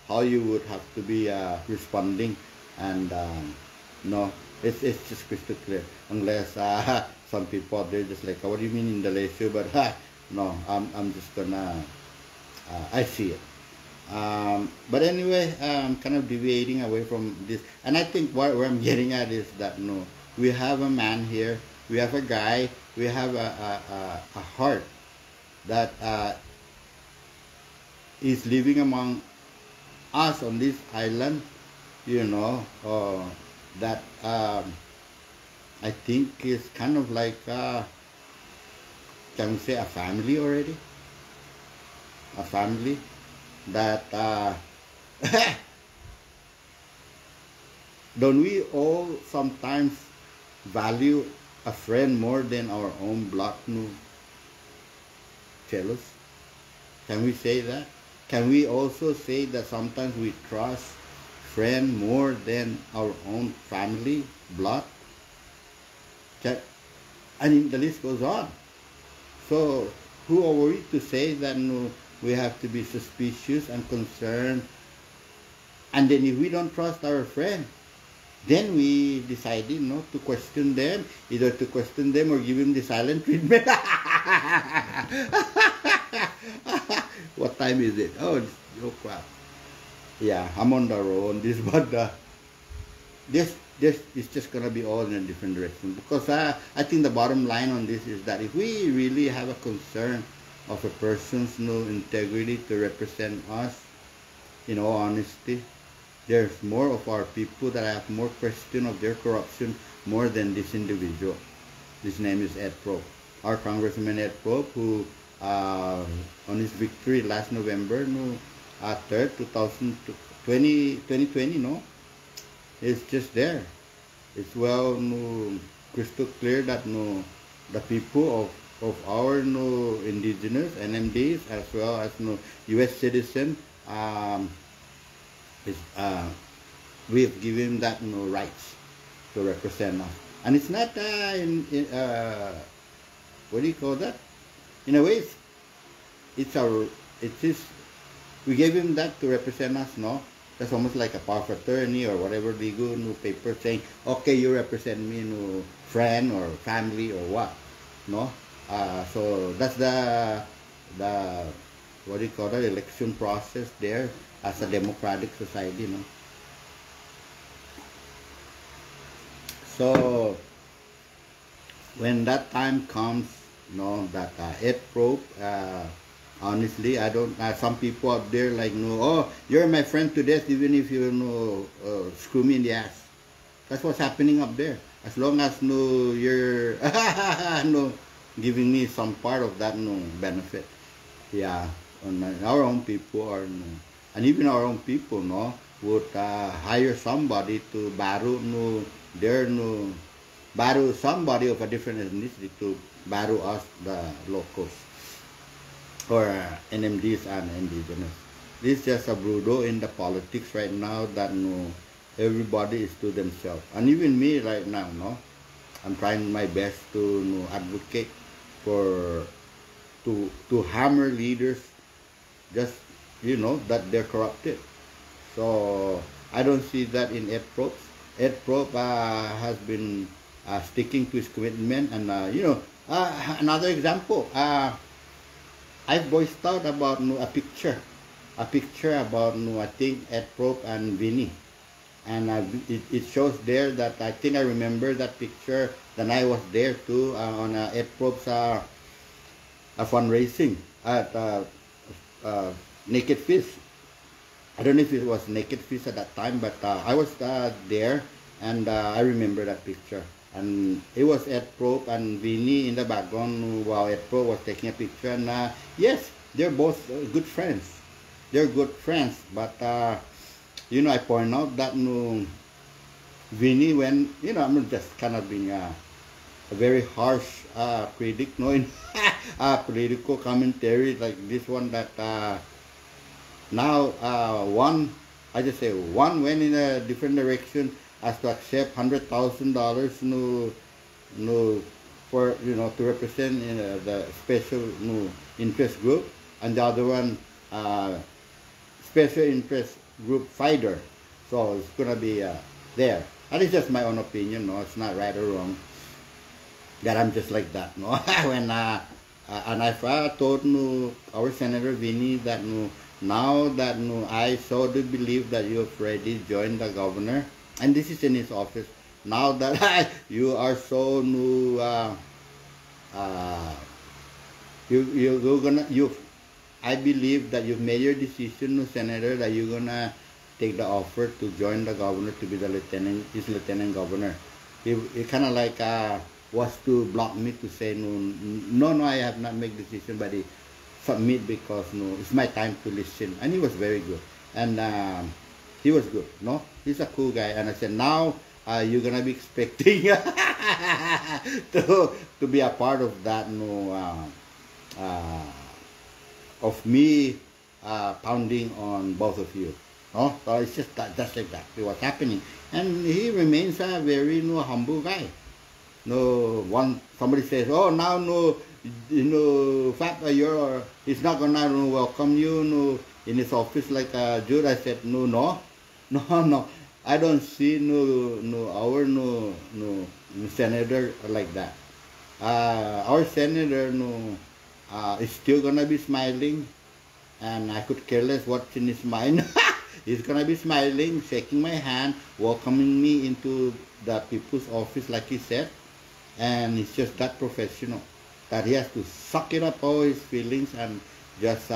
how you would have to be responding, and it's just crystal clear, unless some people they're just like, what do you mean in the leisure? But no, I'm just gonna I see it. But anyway, I'm kind of deviating away from this, and I think where I'm getting at is that we have a man here, we have a guy, we have a heart that is living among us on this island, that I think is kind of like, can we say, a family already? A family that, don't we all sometimes value a friend more than our own blood? Jealous? Can we say that? Can we also say that sometimes we trust friend more than our own family, blood? And the list goes on. So who are we to say that we have to be suspicious and concerned? And then if we don't trust our friend, then we decided to question them, either to question them or give them the silent treatment. What time is it? Oh crap. Yeah, I'm on the road on this, but this is just gonna be all in a different direction, because I think the bottom line on this is that if we really have a concern of a person's integrity to represent us, in all honesty, there's more of our people that have more question of their corruption more than this individual. His name is Ed Propst. Our Congressman Ed Propst, who on his victory last November, 3rd, 2020, no? It's just there. It's well crystal clear that the people of our indigenous NMDs as well as U.S. citizen we've given that rights to represent us, and it's not what do you call that? In a way, we gave him that to represent us, no? That's almost like a power of attorney or whatever legal paper saying, okay, you represent me, friend or family or what, no? So that's the what do you call that, election process there as a democratic society, no? So when that time comes, that Ed Propst, honestly, I don't. Some people out there like, oh, you're my friend to death, even if you screw me in the ass. That's what's happening up there. As long as you're giving me some part of that benefit, yeah. Our own people are, and even our own people, would hire somebody to borrow borrow somebody of a different ethnicity to borrow us, the locals, or NMDs and indigenous. This is just a brutal in the politics right now that everybody is to themselves. And even me right now, I'm trying my best to advocate for to hammer leaders just that they're corrupted. So I don't see that in Ed Propst. Ed Propst has been sticking to his commitment, and another example, I voiced out about a picture about I think Ed Propst and Vinny, and it shows there that I think I remember that picture. Then I was there too on Ed Propst's fundraising at Naked Fish. I don't know if it was Naked Fish at that time, but I was there, and I remember that picture. And it was Ed Propst and Vinny in the background while Ed Propst was taking a picture. And yes, they're both good friends. They're good friends, but I point out that Vinny, when I'm just kind of being a very harsh critic, in political commentary like this one, that now one went in a different direction as to accept $100,000 for to represent the special interest group, and the other one special interest group fighter. So it's gonna be there. And it's just my own opinion, it's not right or wrong. That I'm just like that, when and I've told our Senator Vinny that now that I so do believe that you have already joined the governor, and this is in his office. Now that you are so I believe that you've made your decision, Senator, that you're gonna take the offer to join the governor to be his lieutenant governor. He kind of like was to block me to say no, I have not made decision, but he submit because it's my time to listen. And he was very good, and he was good. He's a cool guy. And I said, now you're gonna be expecting to be a part of that, of me pounding on both of you. So it's just that's exactly what's happening. And he remains a very humble guy. Somebody says, oh, now he's not gonna welcome you in his office like Jude. I said, no, I don't see our senator like that. Our senator is still gonna be smiling, and I could care less what's in his mind. He's gonna be smiling, shaking my hand, welcoming me into the people's office, like he said. And he's just that professional that he has to suck it up all his feelings and just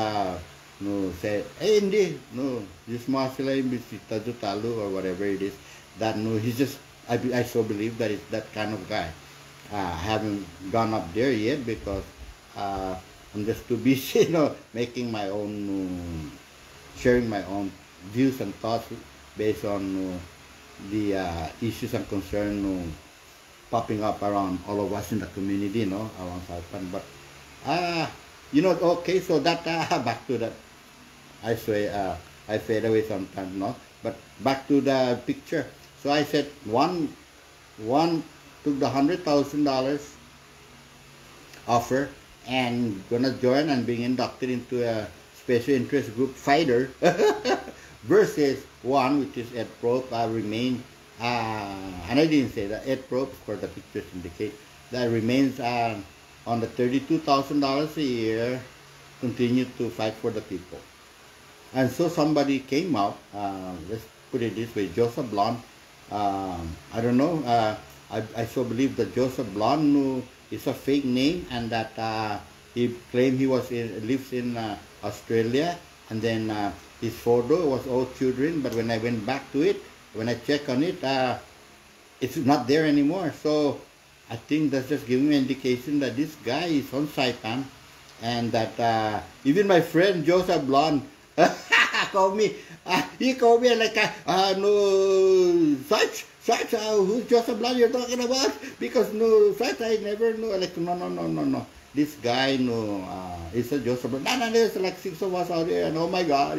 no, said, hey, hindi, no, this mga sila yung bisita do talo or whatever it is. That no, he's just, I so believe that it's that kind of guy. I haven't gone up there yet because I'm just too busy, making my own, sharing my own views and thoughts based on the issues and concerns popping up around all of us in the community, around Saipan. But okay, so that back to that. I say I fade away sometimes, But back to the picture. So I said one took the $100,000 offer and gonna join and being inducted into a special interest group fighter versus one which is Ed Propst remain and I didn't say that Ed Propst, for the pictures indicate that remains on the $32,000 a year, continue to fight for the people. And so somebody came out, let's put it this way, Joseph Blond, I don't know, I so believe that Joseph Blond is a fake name and that he claimed he lives in Australia, and then his photo was all children, but when I went back to it, when I check on it, it's not there anymore. So I think that's just giving me an indication that this guy is on Saipan, and that even my friend Joseph Blond called me. He called me like, no, such, who's Joseph Blond you're talking about? Because no, such I never know. Like, no. This guy, it's a Joseph Blond. No, there's like 6 of us out there, and oh my God,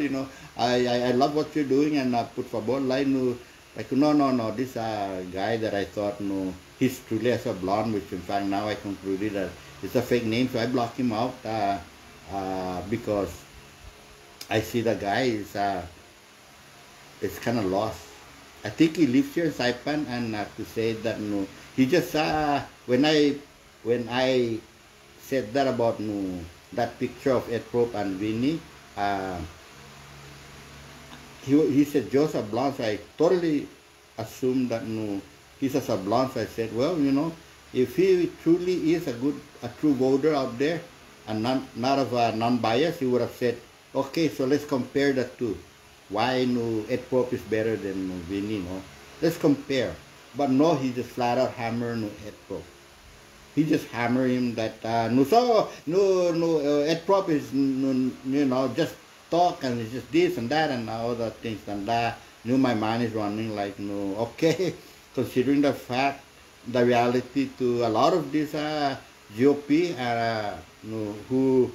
I love what you're doing, and put for both line, like, no, this guy that I thought, he's truly as a blonde, which in fact now I concluded that it's a fake name, so I blocked him out because I see the guy is kind of lost. I think he lives here in Saipan, and to say that he just when I said that about that picture of Ed Propst and Vinny, he said Joseph Blond, so I totally assumed that he's a blonde. So I said, well, if he truly is a true voter out there and not of a non-bias, he would have said, okay, so let's compare the two. Why Ed Propst is better than Vinny, Let's compare. But no, he just flat out hammer Ed Propst. He just hammer him that Ed Propst is just talk and it's just this and that and other things and that. My mind is running like okay, considering the fact, the reality to a lot of this GOP who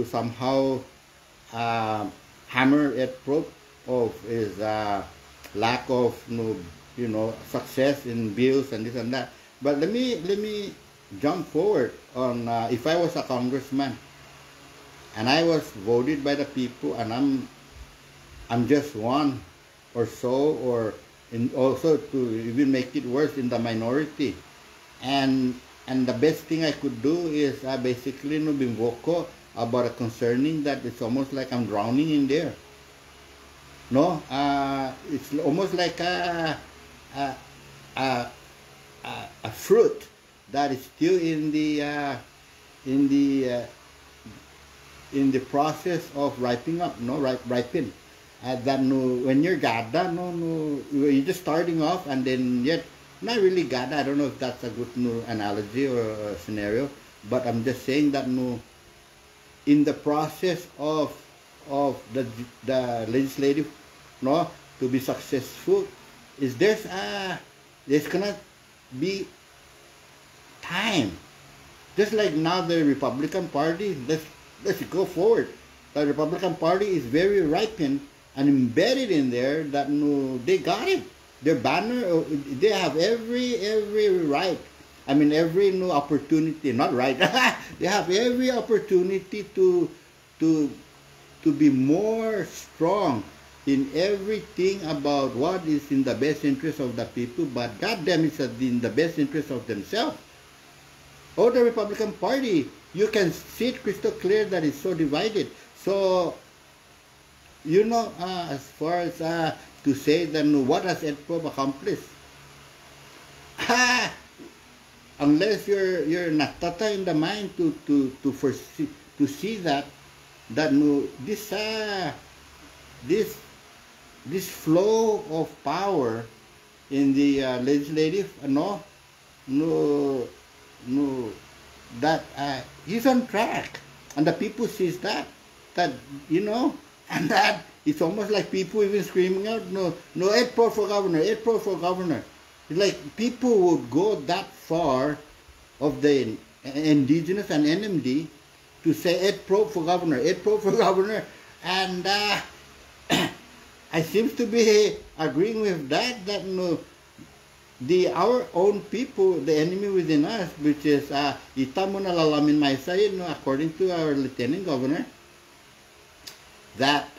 somehow hammer Ed Propst of his lack of success in bills and this and that. But let me jump forward on if I was a congressman and I was voted by the people, and I'm just one or so, or also to even make it worse, in the minority, and the best thing I could do is basically bimvoco about a concerning that it's almost like I'm drowning in there. It's almost like a fruit that is still in the process of ripening up, ripen. That when you're gada, you're just starting off, and then yet not really gada. I don't know if that's a good analogy or scenario, but I'm just saying that in the process of the legislative, to be successful, is there's gonna be time. Just like now the Republican Party, let's go forward. The Republican Party is very ripened and embedded in there that they got it. Their banner, they have every right. I mean every opportunity, not right. They have every opportunity to be more strong in everything about what is in the best interest of the people, but goddamn, it's in the best interest of themselves. Or the Republican Party, you can see it crystal clear that it's so divided. So, as far as to say that what has Ed Propst accomplished? Unless you're not tata in the mind to foresee, to see that, that no this flow of power in the legislative no that he's on track, and the people sees that and that it's almost like people even screaming out no Ed Propst for governor, Ed Propst for governor. It's like people would go that far of the indigenous and NMD to say Ed Propst for governor, Ed Propst for governor, and I seems to be agreeing with that our own people, the enemy within us, which is ita mo nalalamin maisa, according to our lieutenant governor, that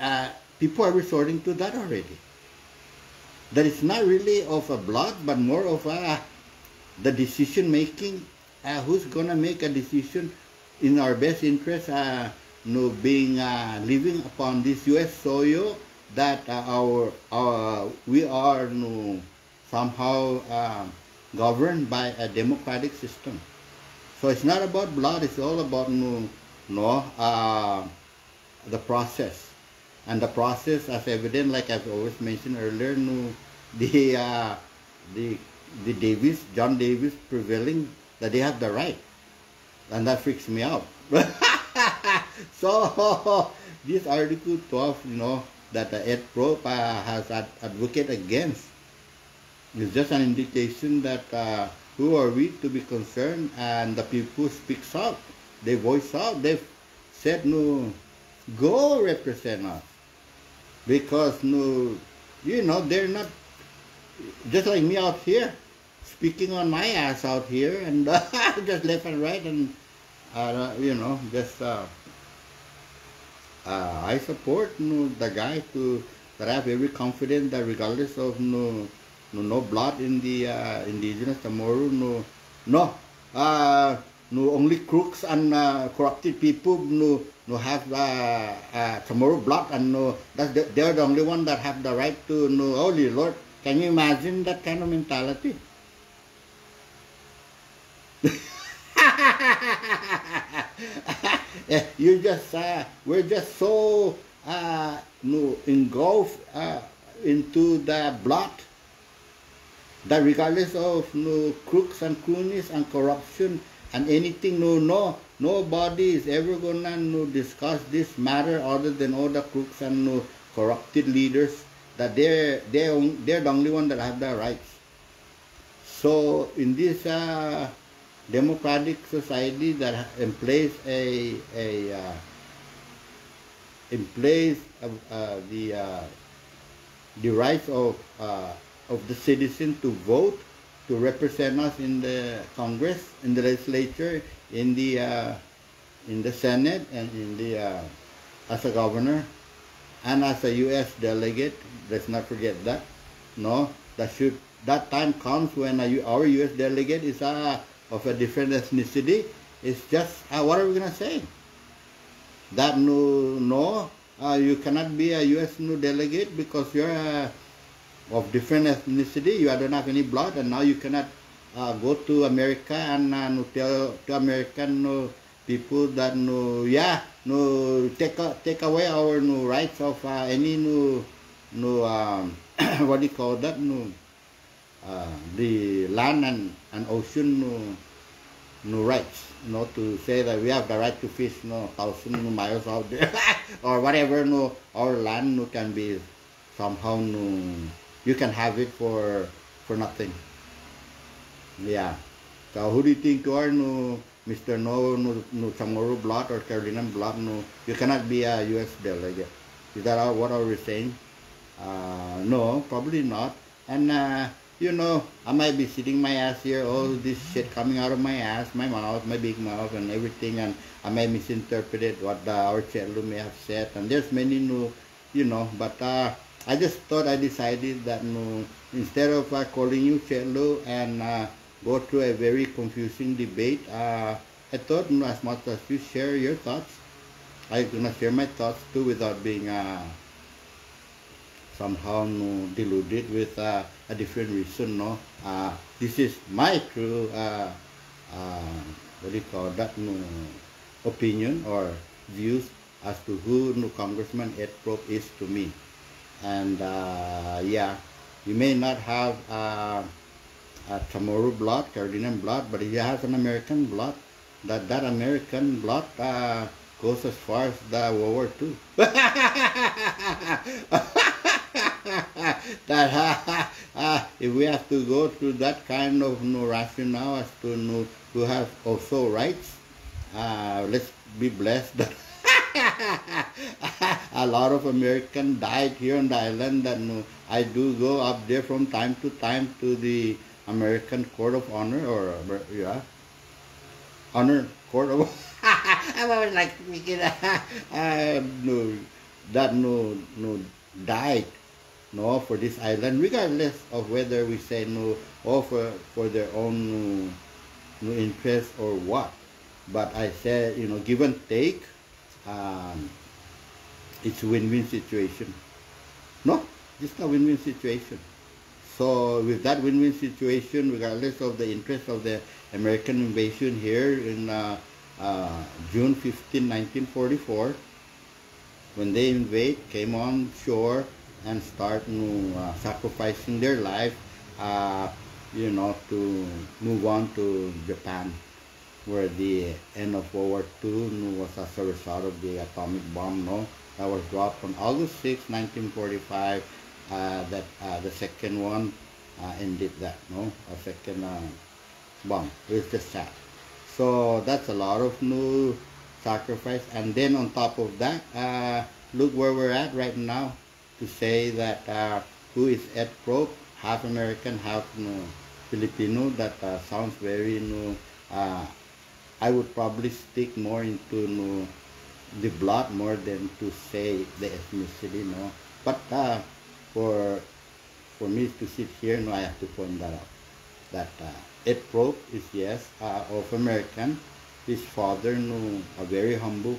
people are resorting to that already. That it's not really of a blood, but more of the decision making. Who's gonna make a decision in our best interest? Being living upon this U.S. soil that we are somehow governed by a democratic system. So it's not about blood; it's all about the process, and the process, as evident, like I've always mentioned earlier, the John Davis prevailing that they have the right, and that freaks me out. So this Article 12, that Ed Propst has advocated against, is just an indication that who are we to be concerned, and the people speaks out, they voice out, they've said go represent us, because they're not just like me out here, speaking on my ass out here, and just left and right, and I support the guy that I have every confidence that regardless of no blood in the indigenous chamorro, only crooks and corrupted people have chamorro blood, and they're the only one that have the right to holy Lord. Can you imagine that kind of mentality? We're just so engulfed into the blood that regardless of crooks and cronies and corruption and anything, nobody is ever gonna discuss this matter other than all the crooks and corrupted leaders, that they're the only one that have the rights. So in this democratic society that employs the rights of the citizen to vote, to represent us in the Congress, in the legislature, in the Senate, and as a governor and as a U.S. delegate. Let's not forget that. That time comes when our U.S. delegate is of a different ethnicity. It's just what are we gonna say? That you cannot be a U.S. delegate because you're of different ethnicity. You don't have any blood, and now you cannot go to America and tell to American people that take away our rights of any what do you call that, the land and ocean rights, to say that we have the right to fish 1,000 miles out there or whatever. Our land can be somehow you can have it for nothing. Yeah. So who do you think you are, Mr. Chamorro blood or Carolinian blood? You cannot be a U.S. delegate. Is that what are we saying? No, probably not. And I might be sitting my ass here, all this shit coming out of my ass, my mouth, my big mouth, and everything, and I might misinterpret what our Chelo may have said. And there's many but I just thought, I decided that instead of calling you Chelo and go through a very confusing debate, I thought as much as you share your thoughts, I'm gonna share my thoughts too without being somehow deluded with a different reason. This is my true what do you call that, opinion or views as to who no Congressman Ed Propst is to me. And yeah, he may not have a chamorro blood, Carolinian blood, but he has an American blood. That American blood goes as far as the World War II. That if we have to go through that kind of rationale as to have also rights, let's be blessed that a lot of Americans died here on the island. That I do go up there from time to time to the American Court of Honor, or yeah, Honor Court of. I was like thinking, died, for this island, regardless of whether we say or for their own interest or what. But I said, give and take, it's a win-win situation. No, just a win-win situation. So with that win-win situation, regardless of the interest of the American invasion here in June 15, 1944, when they came on shore and start sacrificing their life, to move on to Japan, where the end of World War II was as a result of the atomic bomb that was dropped on August 6, 1945. That the second one ended that, a second bomb. It's just sad. So that's a lot of sacrifice. And then on top of that, look where we're at right now. To say that who is Ed Propst, half American, half Filipino, that sounds very I would probably stick more into the blood more than to say the ethnicity, But for me to sit here, I have to point that out. That Ed Propst is, yes, of American. His father, a very humble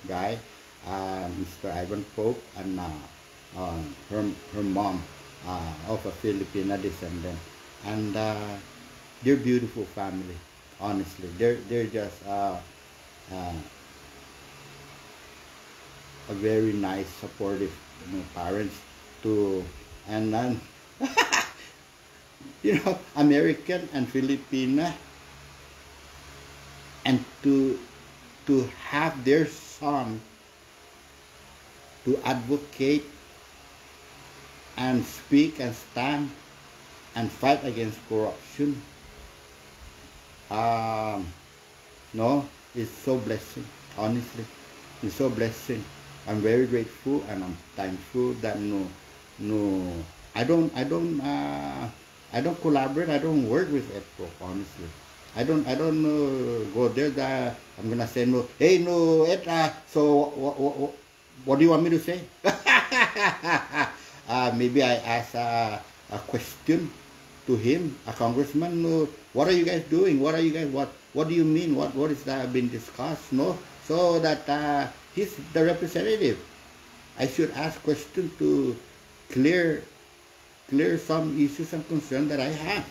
guy, Mr. Edwin Propst, and her mom, of a Filipina descendant. And they're beautiful family, honestly. They're just a very nice, supportive parents to, and then American and Filipina, and to have their son to advocate and speak and stand and fight against corruption. It's so blessing, honestly. It's so blessing. I'm very grateful and I'm thankful that I don't collaborate. I don't work with Ed Propst, honestly. I don't go there. I'm gonna say hey Ed. So what do you want me to say? Maybe I ask a question to him, a congressman. What are you guys doing? What do you mean? What is that been discussed? So that he's the representative. I should ask questions to clear some issues and concerns that I have.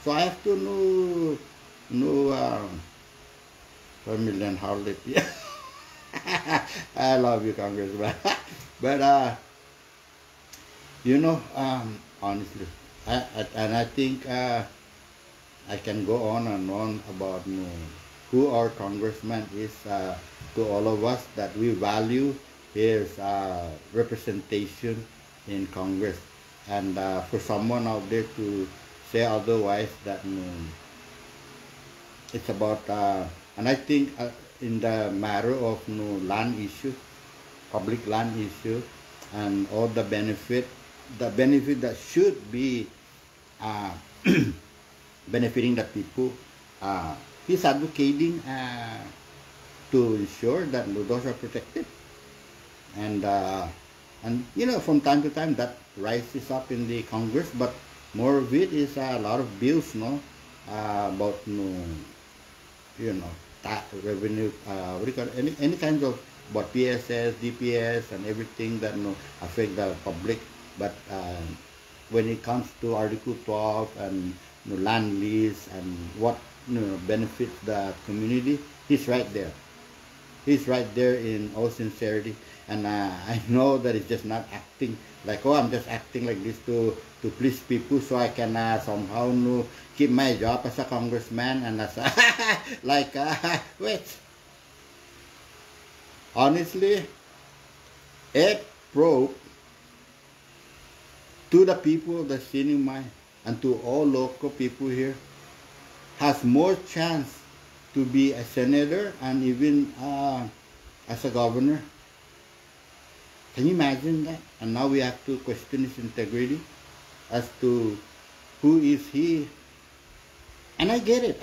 So I have to know 1 million howlet. Yeah. I love you, Congressman. But honestly, I think I can go on and on about who our congressman is to all of us, that we value his representation in Congress, and for someone out there to say otherwise, that it's about and I think in the matter of land issue, public land issue, and all the benefit that should be benefiting the people, he's advocating to ensure that those are protected. And from time to time that rises up in the Congress, but more of it is a lot of bills, about tax revenue, what do you call it? Any kinds of about PSS, DPS, and everything that affect the public. But when it comes to Article 12 and land lease and what benefits the community, he's right there. he's right there in all sincerity, and I know that he's just not acting like, oh, I'm just acting like this to please people so I can somehow keep my job as a congressman and as a like wait, honestly, Ed Propst, to the people of the CNMI and to all local people here, has more chance to be a senator and even as a governor. Can you imagine that? And now we have to question his integrity as to who is he. And I get it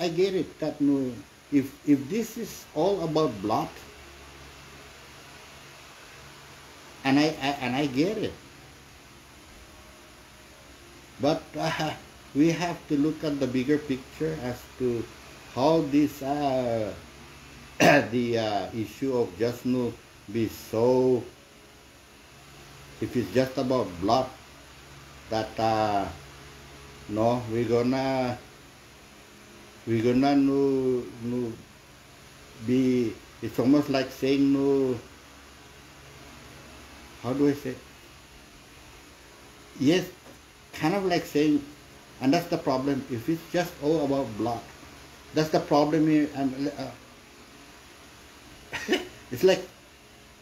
that if this is all about blood, and I get it, but we have to look at the bigger picture as to how this the issue of just be so, if it's just about blood, that no, we're gonna be, it's almost like saying how do I say, yes, kind of like saying, and that's the problem, if it's just all about blood, that's the problem here. And it's like,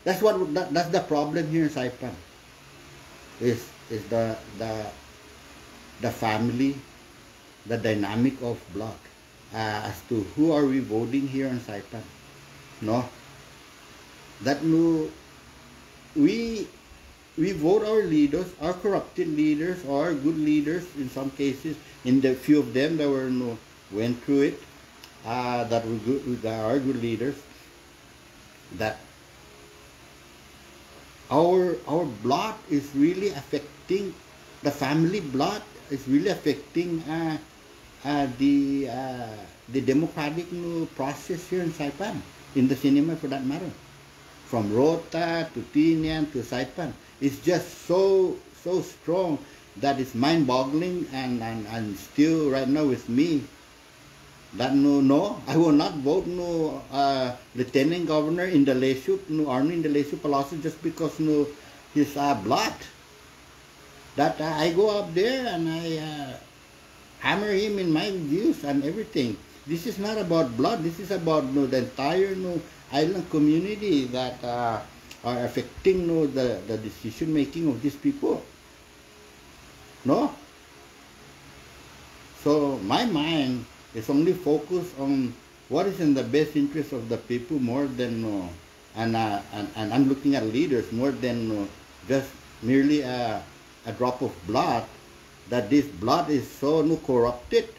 that's the problem here in Saipan, is the family, the dynamic of blood, as to who are we voting here in Saipan. No, that we vote our leaders, our corrupted leaders, or good leaders in some cases. In the few of them that were went through it, that were good, that are good leaders. That our blood is really affecting, the family blood is really affecting the democratic process here in Saipan, in the CNMI for that matter, from Rota to Tinian to Saipan. It's just so strong that it's mind-boggling, and still right now with me, that no, I will not vote lieutenant governor in the Lesup, Arno in the Lesup Palacio, just because his blood. That I go up there and I hammer him in my views and everything. This is not about blood. This is about the entire island community that are affecting the decision making of these people. No. So my mind is only focused on what is in the best interest of the people more than and I'm looking at leaders more than just merely a drop of blood. That this blood is so corrupted.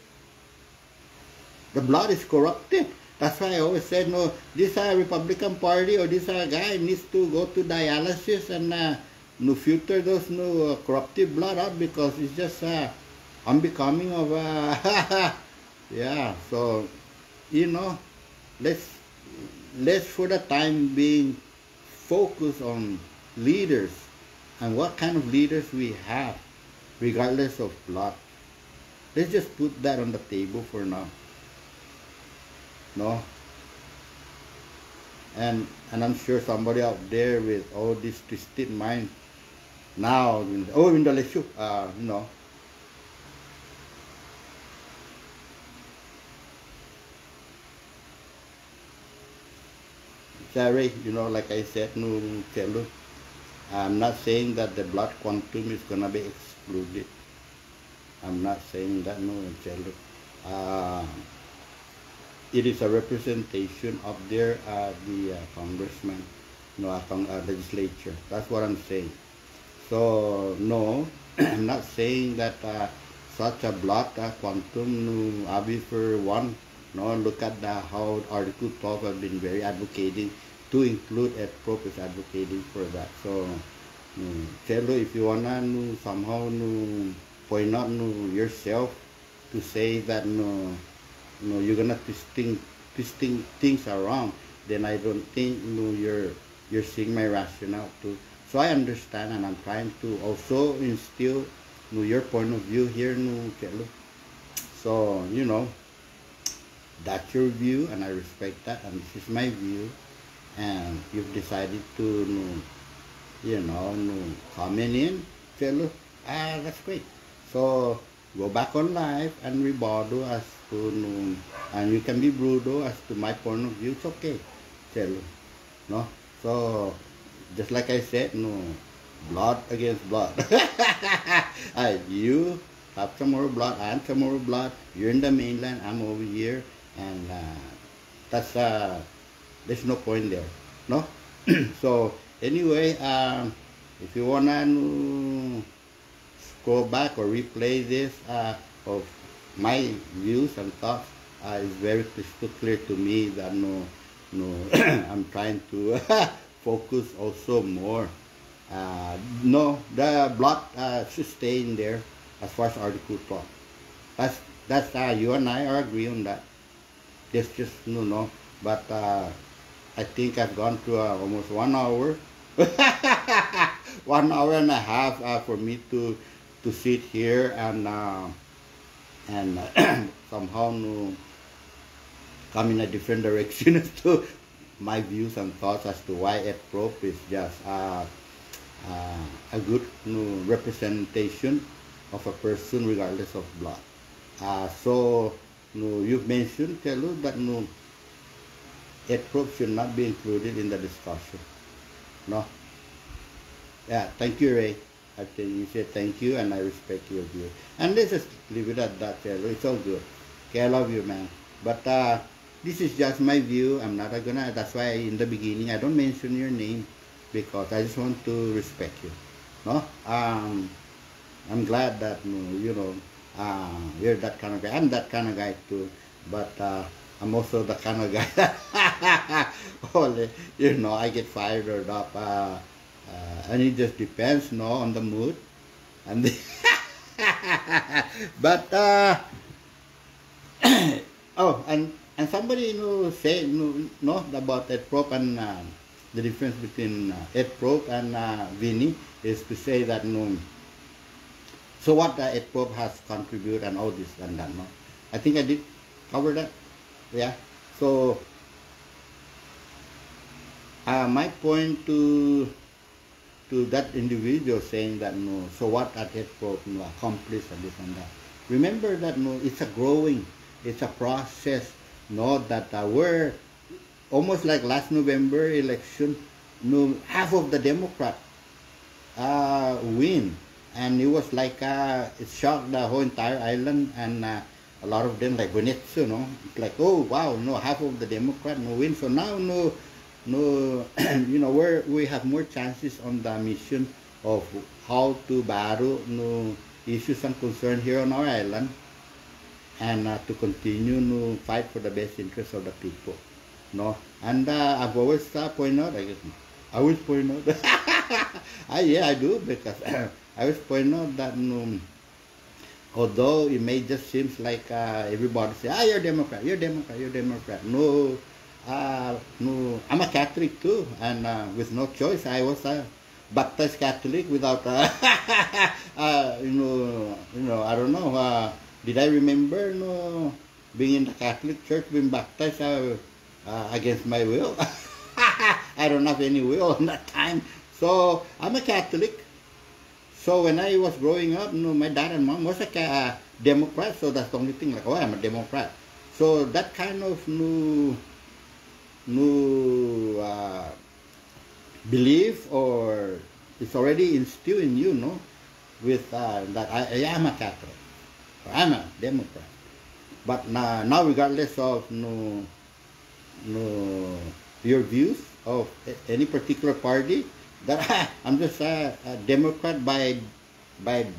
The blood is corrupted. That's why I always said, this Republican Party or this guy needs to go to dialysis and filter those corruptive blood out, because it's just unbecoming of yeah. So let's for the time being focus on leaders and what kind of leaders we have, regardless of blood. Let's just put that on the table for now. No? And I'm sure somebody out there with all this twisted mind now, in the Lesup, sorry, like I said, I'm not saying that the blood quantum is going to be excluded. I'm not saying that, it is a representation of the congressman, legislature. That's what I'm saying. So, no, I'm not saying that such a blood quantum, for one. No, look at how Article 12 have been very advocating to include Ed Propst is advocating for that. So, if you wanna somehow point out yourself to say that you're gonna twisting things around, then I don't think you're seeing my rationale too. So I understand, and I'm trying to also instill your point of view here, So that's your view, and I respect that, and this is my view. and you've decided to, comment in, say, look, that's great. So go back on live and rebuttal as to, and you can be brutal as to my point of view. It's okay. Say, look, no. So just like I said, blood against blood. You have some more blood, I have some more blood. You're in the mainland, I'm over here, and that's there's no point there, no. So anyway, if you wanna scroll back or replay this of my views and thoughts, it's very crystal clear to me that I'm trying to focus also more. The blood should stay in there as far as Article 12. That's you and I are agree on that. There's just but I think I've gone through almost 1 hour, 1 hour and a half for me to sit here and somehow come in a different direction as to my views and thoughts as to why Ed Propst is just a good representation of a person regardless of blood. So you've mentioned, Telu, that Ed Propst should not be included in the discussion. No? Yeah, thank you, Ray. I think you said thank you and I respect your view. And let's just leave it at that, Telu. It's all good. Okay, I love you, man. But this is just my view. I'm not gonna, that's why in the beginning I don't mention your name, because I just want to respect you. No? I'm glad that you're that kind of guy. I'm that kind of guy too, but I'm also the kind of guy that I get fired up, and it just depends, on the mood, and but oh, and somebody say about Ed Propst and the difference between Ed Propst and Vinny is to say that so what Ed Propst has contributed and all this and that. I think I did cover that. Yeah. So my point to that individual saying that so what Ed Propst accomplished and this and that. Remember that it's a growing, it's a process. That we're almost like last November election. Half of the Democrat win, and it was like it shocked the whole entire island, and a lot of them like Venezuela, it's like, oh wow, half of the Democrat win. So now we have more chances on the mission of how to battle issues and concerns here on our island, and to continue to fight for the best interests of the people. And I've always pointed out, I always point out, yeah, I do, because I always point out that although it may just seem like everybody say, you're Democrat, you're Democrat, you're Democrat. I'm a Catholic too, and with no choice, I was a baptized Catholic without, I don't know, did I remember being in the Catholic Church, being baptized against my will? I don't have any will at that time. So I'm a Catholic. So when I was growing up, my dad and mom was a Democrat. So that's the only thing, like, I'm a Democrat. So that kind of belief, or it's already instilled in you, with that I am a Catholic. I'm a Democrat. But now regardless of your views of any particular party, that I'm just a Democrat by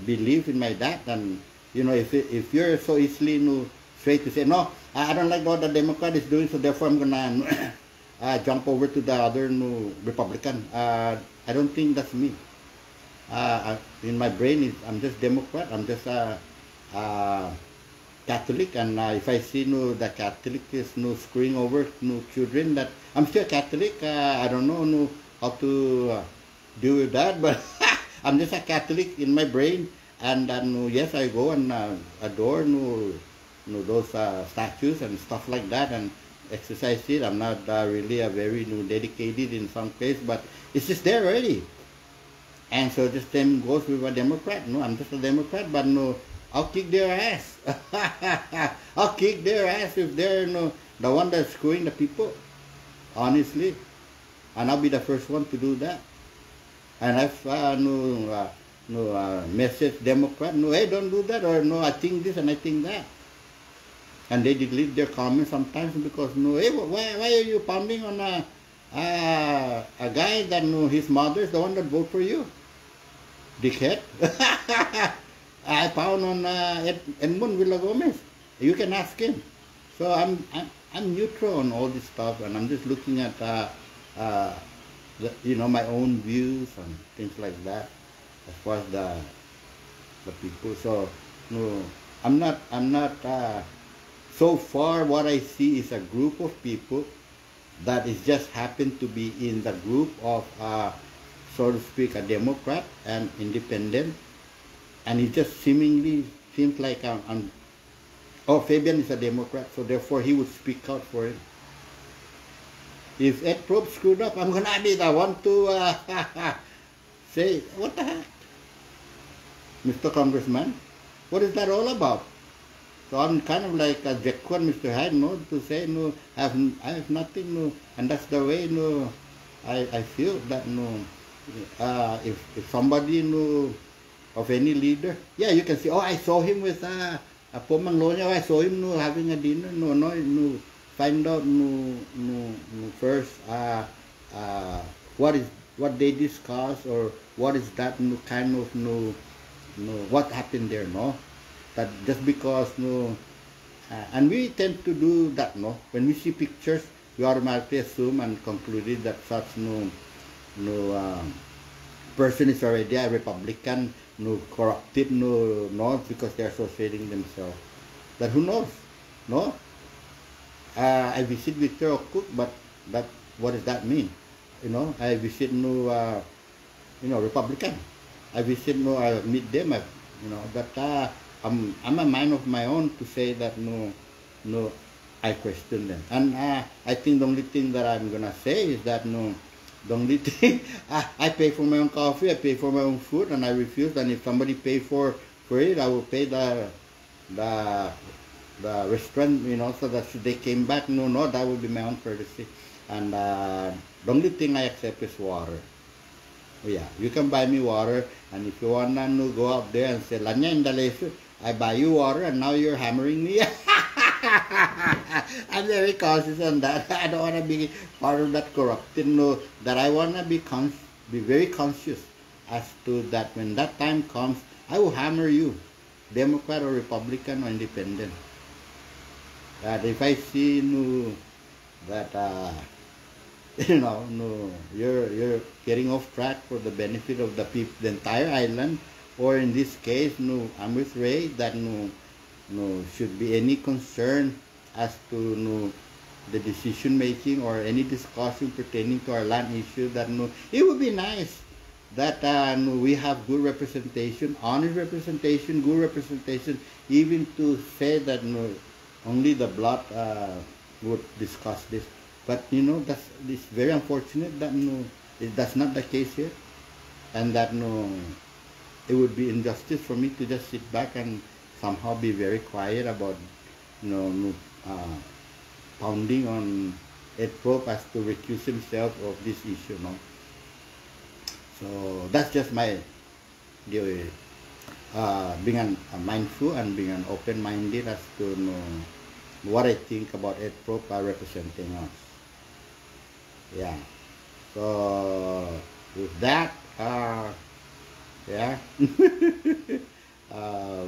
belief in my dad. And if you're so easily straight to say, no, I don't like what the Democrat is doing, so therefore I'm gonna jump over to the other Republican. I don't think that's me. In my brain, I'm just Democrat. I'm just Catholic, and if I see the Catholic is screwing over children, that I'm still Catholic. I don't know how to deal with that, but I'm just a Catholic in my brain, and yes, I go and adore those statues and stuff like that, and exercise it. I'm not really a very dedicated in some case, but it's just there already. And so the same goes with a Democrat. No, I'm just a Democrat, but no, I'll kick their ass. I'll kick their ass if they're the one that's screwing the people, honestly. And I'll be the first one to do that. And I've message Democrat, no, hey, don't do that, or no, I think this and I think that. And they delete their comments sometimes because, no, hey, why are you pounding on a guy that his mother is the one that voted for you? Dickhead. I pound on Edmund Villagomez. You can ask him. So I'm neutral on all this stuff, and I'm just looking at my own views and things like that as far as the people. So no, I'm not. So far, what I see is a group of people that is just happen to be in the group of, so to speak, a Democrat and independent, and it just seemingly seems like oh, Fabian is a Democrat, so therefore he would speak out for him. If Ed Propst screwed up, I'm gonna be the one to say, what the heck, Mr. Congressman, what is that all about? So I'm kind of like a Jekyll, Mr. Hyde, to say, I have nothing, and that's the way, I feel that, if somebody, of any leader, yeah, you can say, oh, I saw him with a Pomanglonia, I saw him, having a dinner, find out, first, what they discuss, or what is that, kind of, what happened there, that just because and we tend to do that, when we see pictures we automatically assume and concluded that such person is already a Republican, corrupted, because they're associating themselves. But who knows? I visit Victor O'Cook, but what does that mean? I visit Republican. I visit I meet them, but I'm a mind of my own to say that I question them. And I think the only thing that I'm gonna say is that the only thing I pay for my own coffee, I pay for my own food, and I refuse. And if somebody pay for it, I will pay the restaurant, so that should they came back, that would be my own courtesy. And the only thing I accept is water. Yeah, you can buy me water, and if you wanna go out there and say, Lanya Indalesu, I buy you water, and now you're hammering me. I'm very cautious on that. I don't want to be part of that corrupted. That I want to be very conscious as to that when that time comes, I will hammer you, Democrat or Republican or Independent. That if I see that you're getting off track for the benefit of the people, the entire island, or in this case, I'm with Ray that should be any concern as to the decision making or any discussion pertaining to our land issue. That it would be nice that we have good representation, honest representation, good representation, even to say that only the blood would discuss this. But it's very unfortunate that that's not the case here, and that it would be injustice for me to just sit back and somehow be very quiet about pounding on Ed Propst as to recuse himself of this issue. So that's just my being mindful and being an open-minded as to what I think about Ed Propst representing us. Yeah. So with that, yeah,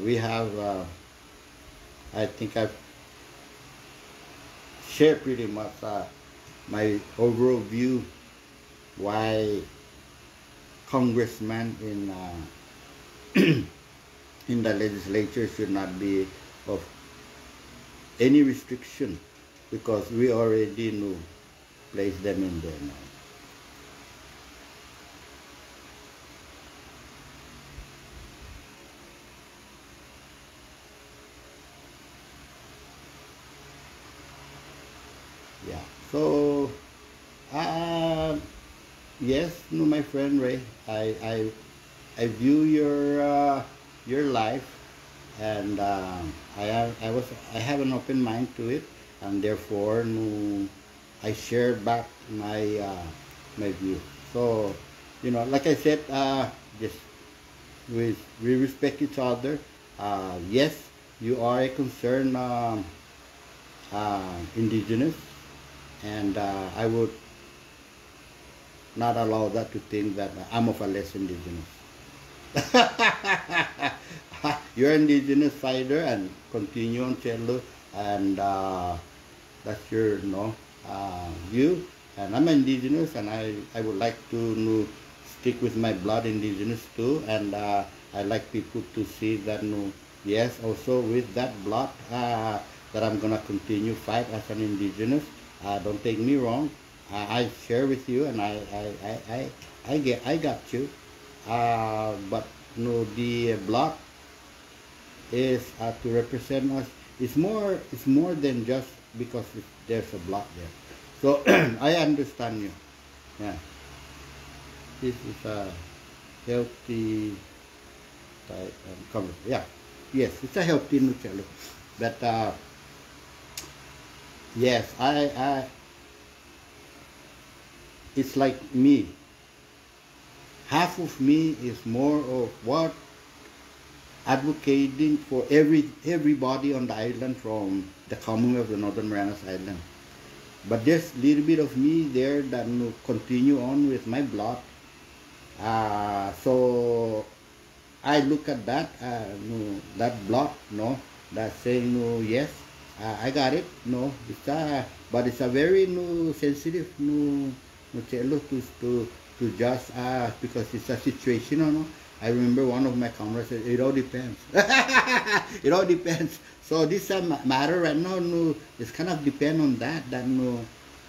we have. I think I've shared pretty much my overall view why congressmen in in the legislature should not be of any restriction, because we already place them in there now. So, yes, no, my friend Ray, I view your life, and I have an open mind to it, and therefore, no, I share back my view. So, like I said, just we respect each other. Yes, you are a concerned indigenous, and I would not allow that to think that I'm of a less indigenous. You're an indigenous fighter and continue on Chelo, and that's your view. And I'm indigenous, and I would like to stick with my blood indigenous too, and I like people to see that yes, also with that blood that I'm gonna continue fight as an indigenous. Don't take me wrong. I share with you, and I got you. But the blood is to represent us. It's more than just because there's a blood there. So I understand you. Yeah, this is a healthy type conversation. Yeah, yes, it's a healthy nutrition. But yes, it's like me. Half of me is more of what advocating for everybody on the island from the Commonwealth of the Northern Marianas Island. But there's a little bit of me there that continue on with my blood. So I look at that that blood, that's saying yes, I got it. No, but it's a very sensitive to just because it's a situation. I remember one of my comrades said, it all depends. It all depends. So this matter right now, it's kind of depend on that.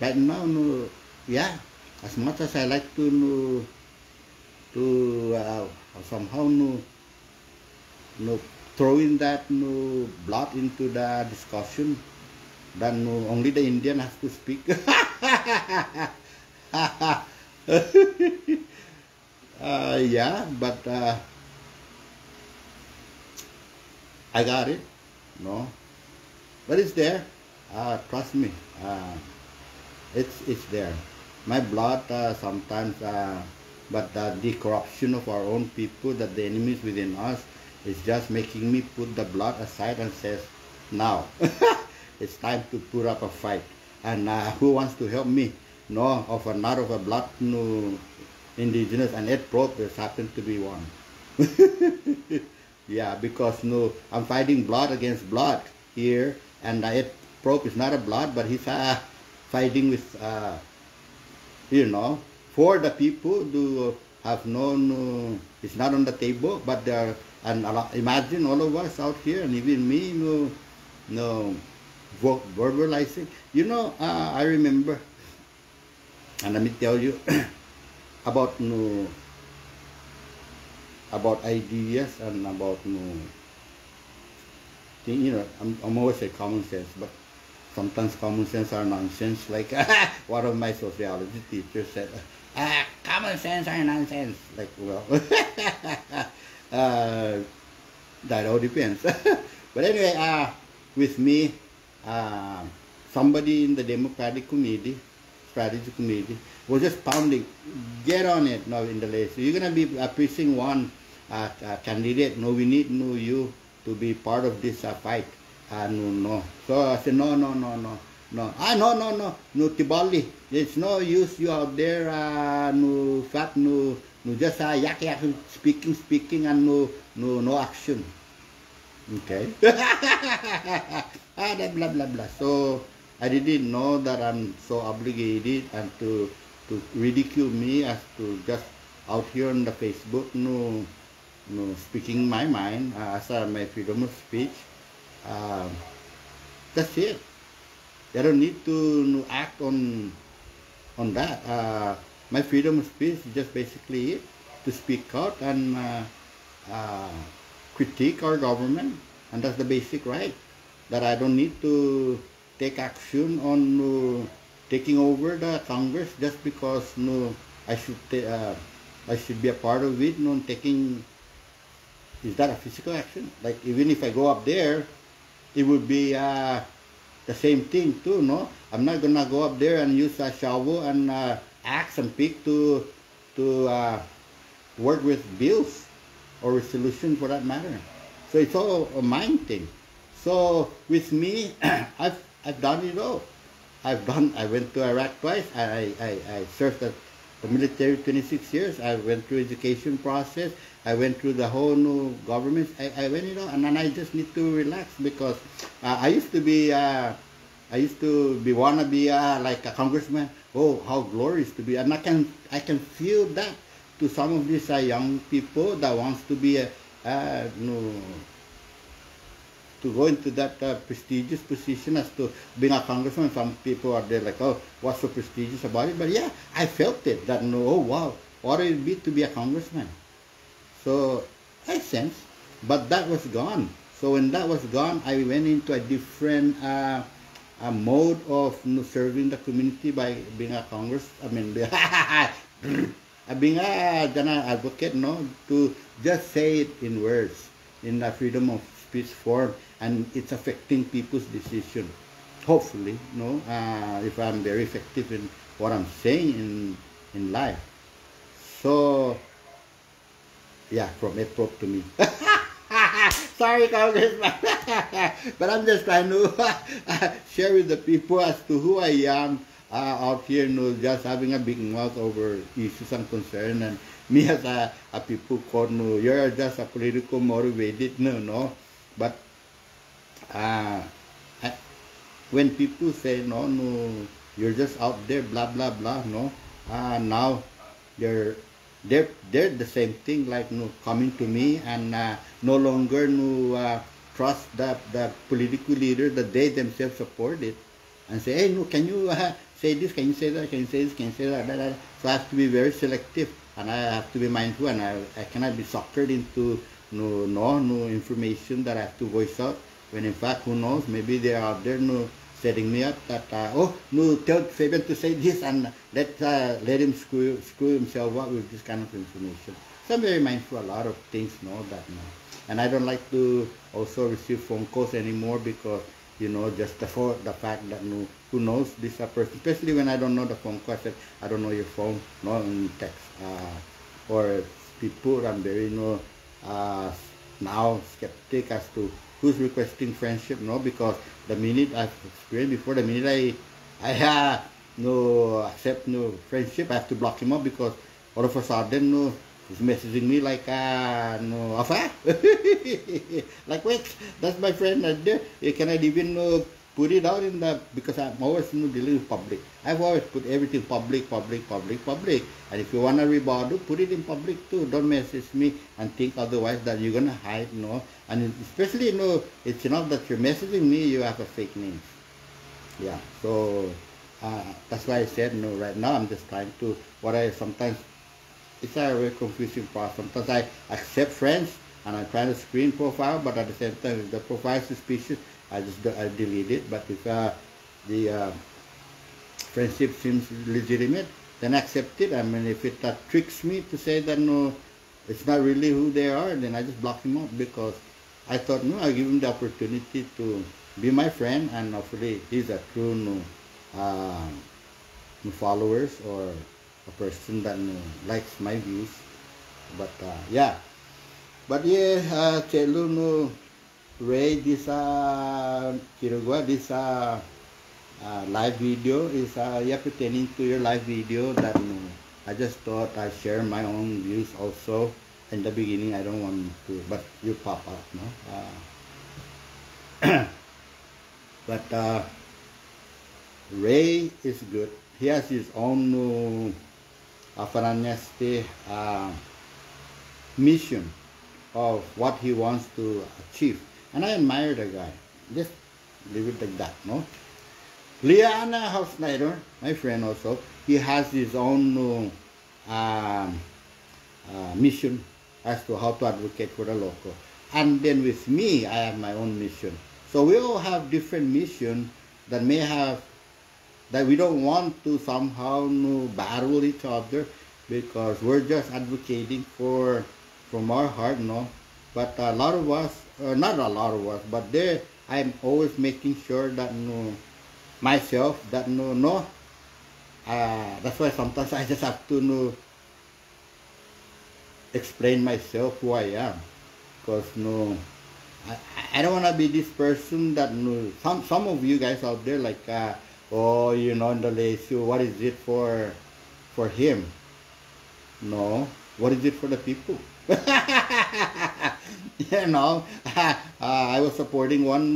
Right now, yeah. As much as I like to somehow throwing that blood into the discussion, then only the Indian has to speak. Yeah, but I got it, but it's there. Trust me, it's there. My blood sometimes, but the corruption of our own people, that the enemies within us, is just making me put the blood aside and says, now it's time to put up a fight. And who wants to help me? Not of a blood indigenous, and Ed Propst just happened to be one. Yeah, because I'm fighting blood against blood here, and Ed Propst is not a blood, but he's fighting with for the people who have it's not on the table, but there. And imagine all of us out here, and even me, verbalizing. I remember, and let me tell you about ideas and about I'm always say common sense, but sometimes common sense are nonsense. Like one of my sociology teachers said, common sense are nonsense. Like, well, that all depends. But anyway, with me, somebody in the Democratic Committee, Strategy Committee, was just pounding, get on it now in the list. You're going to be a precinct 1 candidate. No, we need you to be part of this fight. No. So I said, no. No, Tibali. There's no use you out there, just yak, speaking, and no action. Okay. Blah, blah, blah. So I didn't know that I'm so obligated and to ridicule me as to just out here on the Facebook, speaking my mind as my freedom of speech. That's it. They don't need to act on that. My freedom of speech is just basically it, to speak out and critique our government, and that's the basic right. That I don't need to take action on taking over the Congress just because no, I should be a part of it. No, taking, is that a physical action? Like even if I go up there, it would be the same thing too. No, I'm not gonna go up there and use a shovel and axe and pick to work with bills or resolutions for that matter. So it's all a mind thing. So with me, I've done it all. I went to Iraq twice. I served at the military 26 years. I went through education process. I went through the whole new government. I went, you know, and then I just need to relax because I used to wanna be like a congressman. Oh, how glorious to be! And I can feel that to some of these young people that wants to be to go into that prestigious position as to being a congressman. Some people are there like, oh, what's so prestigious about it? But yeah, I felt it, that, oh wow, what would it be to be a congressman? So I sense, but that was gone. So when that was gone, I went into a different mode of serving the community by being a being a general advocate, no, to just say it in words, in the freedom of speech form, and it's affecting people's decision. Hopefully, no, if I'm very effective in what I'm saying in life. So, yeah, from Edwin Propst to me. Sorry, Congressman, but I'm just trying to share with the people as to who I am out here, just having a big mouth over issues and concern, and me as a people called, you're just a political motivated, no. But when people say, no, you're just out there, blah, blah, blah, no, now they're the same thing, like, coming to me and no longer trust the political leader that they themselves supported, and say, hey, can you say this, can you say that, can you say this, can you say that. So I have to be very selective, and I have to be mindful, and I cannot be suckered into no information that I have to voice out, when in fact, who knows, maybe they're out there setting me up that, tell Saipan to say this, and let him screw himself up with this kind of information. So I'm very mindful of a lot of things, and I don't like to also receive phone calls anymore because, just for the fact that, who knows this person, especially when I don't know the phone call. I said, I don't know your phone, in text, or people, I'm very, now skeptic as to who's requesting friendship, because the minute I've experienced before, the minute I accept friendship, I have to block him up because all of a sudden he's messaging me like like, wait, that's my friend right there. You cannot even put it out in the, because I'm always dealing with public. I've always put everything public. And if you want to rebuttal, put it in public too. Don't message me and think otherwise that you're gonna hide, And especially, it's enough that you're messaging me, you have a fake name. Yeah. So that's why I said, right now I'm just trying to, sometimes it's a very confusing process. Sometimes I accept friends and I try to screen profile, but at the same time, if the profile is suspicious, I delete it. But if the friendship seems legitimate, then I accept it. I mean, if it tricks me to say that it's not really who they are, then I just block him out, because I thought, I'll give him the opportunity to be my friend, and hopefully he's a true followers or a person that likes my views. But yeah. But yeah, Chelu Ray, this this live video is pertaining to your live video that I just thought I'd share my own views also. In the beginning, I don't want to, but you pop up, But Ray is good. He has his own mission of what he wants to achieve. And I admire the guy. Just leave it like that, Liana Hausneider, my friend also, he has his own mission as to how to advocate for the local. And then with me, I have my own mission. So we all have different missions that may have that we don't want to somehow battle each other, because we're just advocating from our heart, no. But a lot of us, not a lot of us, but there, I'm always making sure that myself that that's why sometimes I just have to explain myself who I am, because I don't want to be this person that some of you guys out there like oh, in the issue, what is it for him? No, what is it for the people? I was supporting one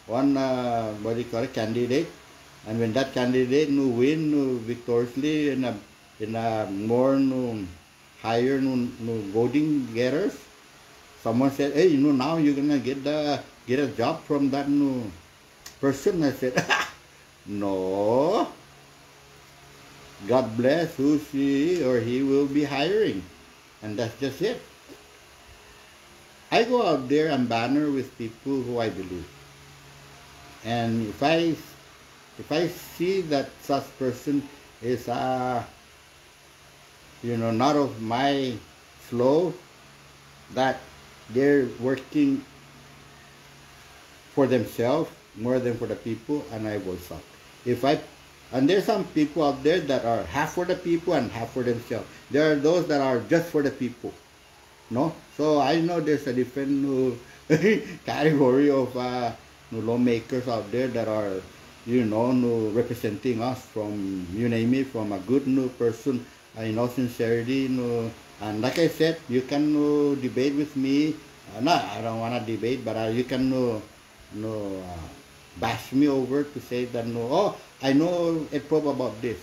what do you call it, candidate, and when that candidate win victoriously in a more higher voting getters, someone said, hey, now you're gonna get a job from that person. I said, no. God bless who she or he will be hiring, and that's just it. I go out there and banner with people who I believe, and if I see that such person is not of my flow, that they're working for themselves more than for the people, and I will stop. And there's some people out there that are half for the people and half for themselves. There are those that are just for the people. No? So I know there's a different category of lawmakers out there that are, representing us from, you name it, from a good person, sincerity, and like I said, you can debate with me. No, I don't want to debate, but you can bash me over to say that I know Ed Propst about this.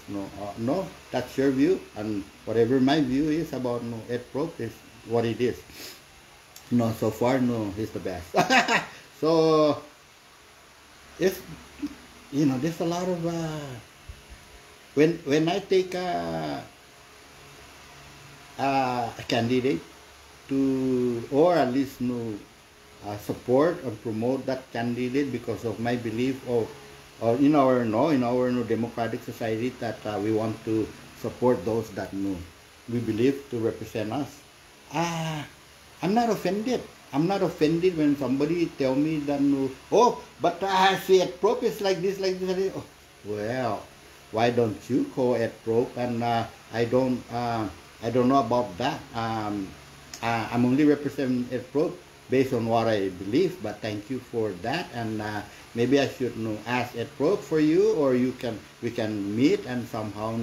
No, that's your view, and whatever my view is about Ed Propst is what it is. So far, he's the best. So it's there's a lot of when I take a candidate to, or at least support and promote that candidate because of my belief of in our democratic society that we want to support those that we believe to represent us. I'm not offended. I'm not offended when somebody tell me that but see Ed Propst is like this, like this. Oh, well, why don't you call Ed Propst? And I don't know about that. I'm only representing Ed Propst based on what I believe, but thank you for that. And maybe I should ask Ed Propst for you, or we can meet and somehow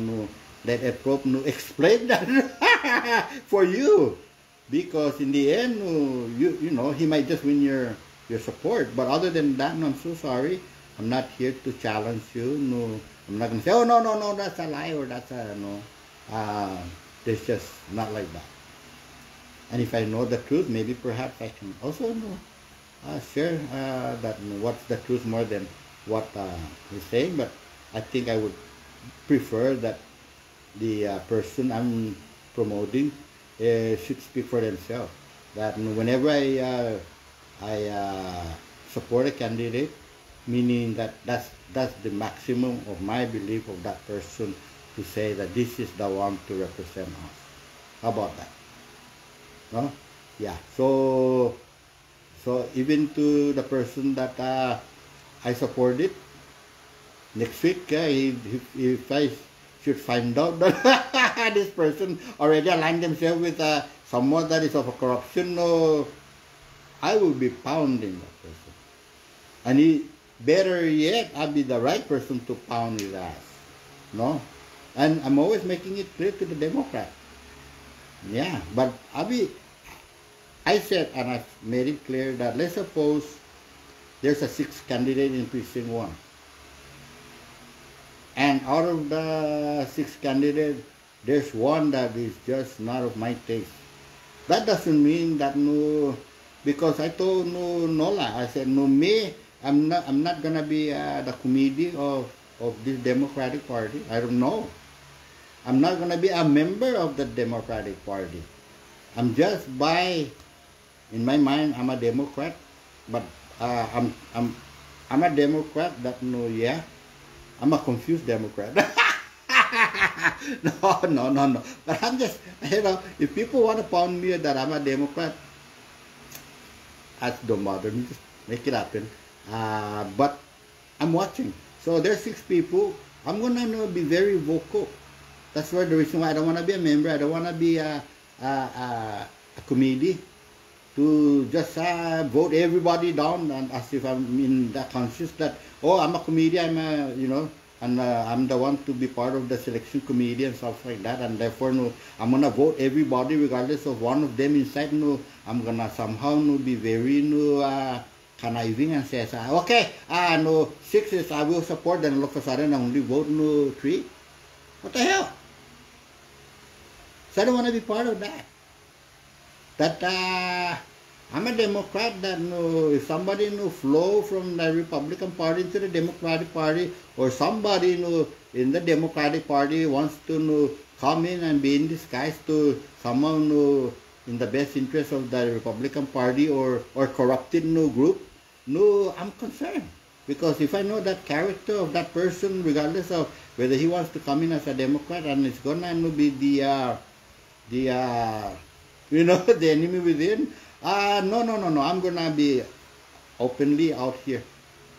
let Ed Propst explain that for you, because in the end he might just win your support. But other than that, I'm so sorry. I'm not here to challenge you. I'm not gonna say, oh no, that's a lie, or that's a it's just not like that. And if I know the truth, maybe perhaps I can also share that what's the truth more than what he's saying. But I think I would prefer that the person I'm promoting should speak for themselves. That whenever I support a candidate, meaning that's the maximum of my belief of that person, to say that this is the one to represent us. How about that? No? Yeah. So even to the person that I supported, next week, if I should find out that this person already aligned themselves with someone that is of a corruption, I will be pounding that person. And better yet, I'll be the right person to pound his ass. No? And I'm always making it clear to the Democrat. Yeah, but I said, and I made it clear that let's suppose there's a 6th candidate in precinct 1. And out of the 6 candidates, there's one that is just not of my taste. That doesn't mean that because I told Nola, I said, me, I'm not gonna be the committee of this Democratic Party. I don't know. I'm not gonna be a member of the Democratic Party. I'm just in my mind, I'm a Democrat, but I'm a Democrat that I'm a confused Democrat. No. But I'm just, if people want to pound me that I'm a Democrat, don't bother me. Just make it happen. But I'm watching. So there's 6 people. I'm gonna be very vocal. That's why the reason why I don't want to be a member. I don't want to be a committee to just vote everybody down, and as if I'm in that conscious that, oh, I'm a committee, I'm and I'm the one to be part of the selection committee and stuff like that, and therefore I'm gonna vote everybody regardless of one of them inside. I'm gonna somehow be very conniving and says, okay, 6 is I will support, then all of a sudden I only vote 3. What the hell? So I don't want to be part of that. I'm a Democrat, that if somebody flow from the Republican Party to the Democratic Party, or somebody in the Democratic Party wants to come in and be in disguise to someone in the best interest of the Republican Party or corrupted group, I'm concerned. Because if I know that character of that person, regardless of whether he wants to come in as a Democrat, and it's gonna be the enemy within, no. I'm gonna be openly out here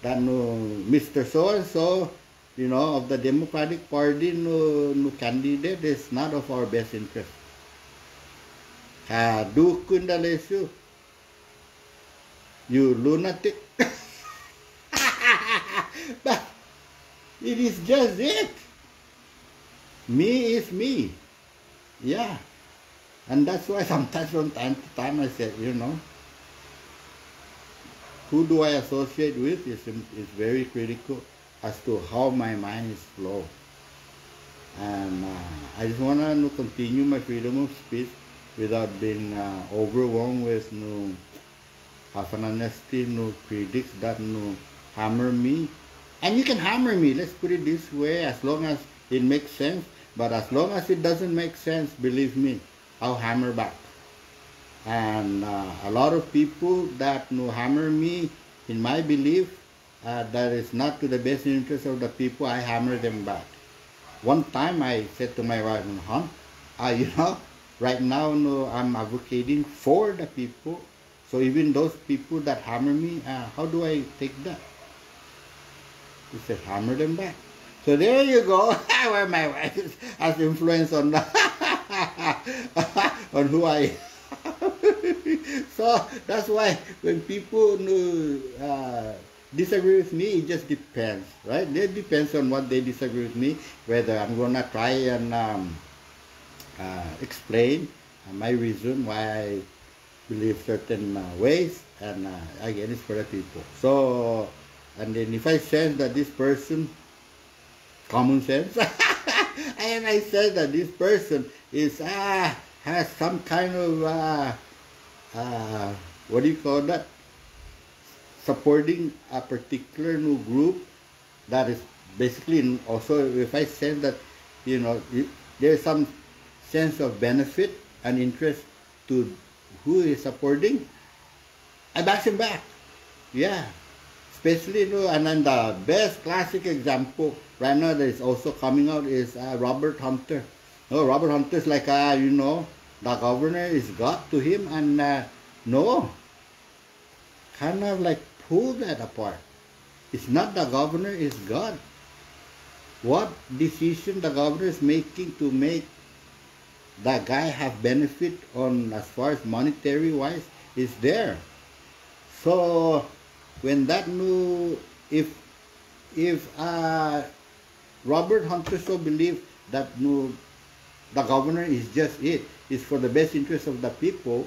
that Mr. So-and-so, of the Democratic Party, candidate is not of our best interest. Kundalesu, you lunatic. But it is just it. Me is me. Yeah. And that's why sometimes from time to time I said, who do I associate with is very critical as to how my mind is flow. And I just want to continue my freedom of speech without being overwhelmed with half an honesty, critics that hammer me. And you can hammer me, let's put it this way, as long as it makes sense. But as long as it doesn't make sense, believe me, I'll hammer back. And a lot of people that hammer me, in my belief, that is not to the best interest of the people, I hammer them back. One time I said to my wife, right now I'm advocating for the people. So even those people that hammer me, how do I take that? He said, hammer them back. So there you go, where my wife has influence on on who I am. So that's why when people disagree with me, it just depends, right? It depends on what they disagree with me, whether I'm gonna try and explain my reason why I believe certain ways, and again, it's for the people. So, and then if I sense that this person, common sense, and I said that this person is has some kind of what do you call that, supporting a particular group, that is basically also, if I sense that there's some sense of benefit and interest to who is supporting, I back him back. Yeah. Especially, and then the best classic example right now that is also coming out is Robert Hunter. Robert Hunter is like, the governor is God to him, and kind of like pull that apart. It's not the governor, it's God. What decision the governor is making to make that guy have benefit on as far as monetary wise is there. So when that if Robert Hunter so believed that the governor is just is for the best interest of the people,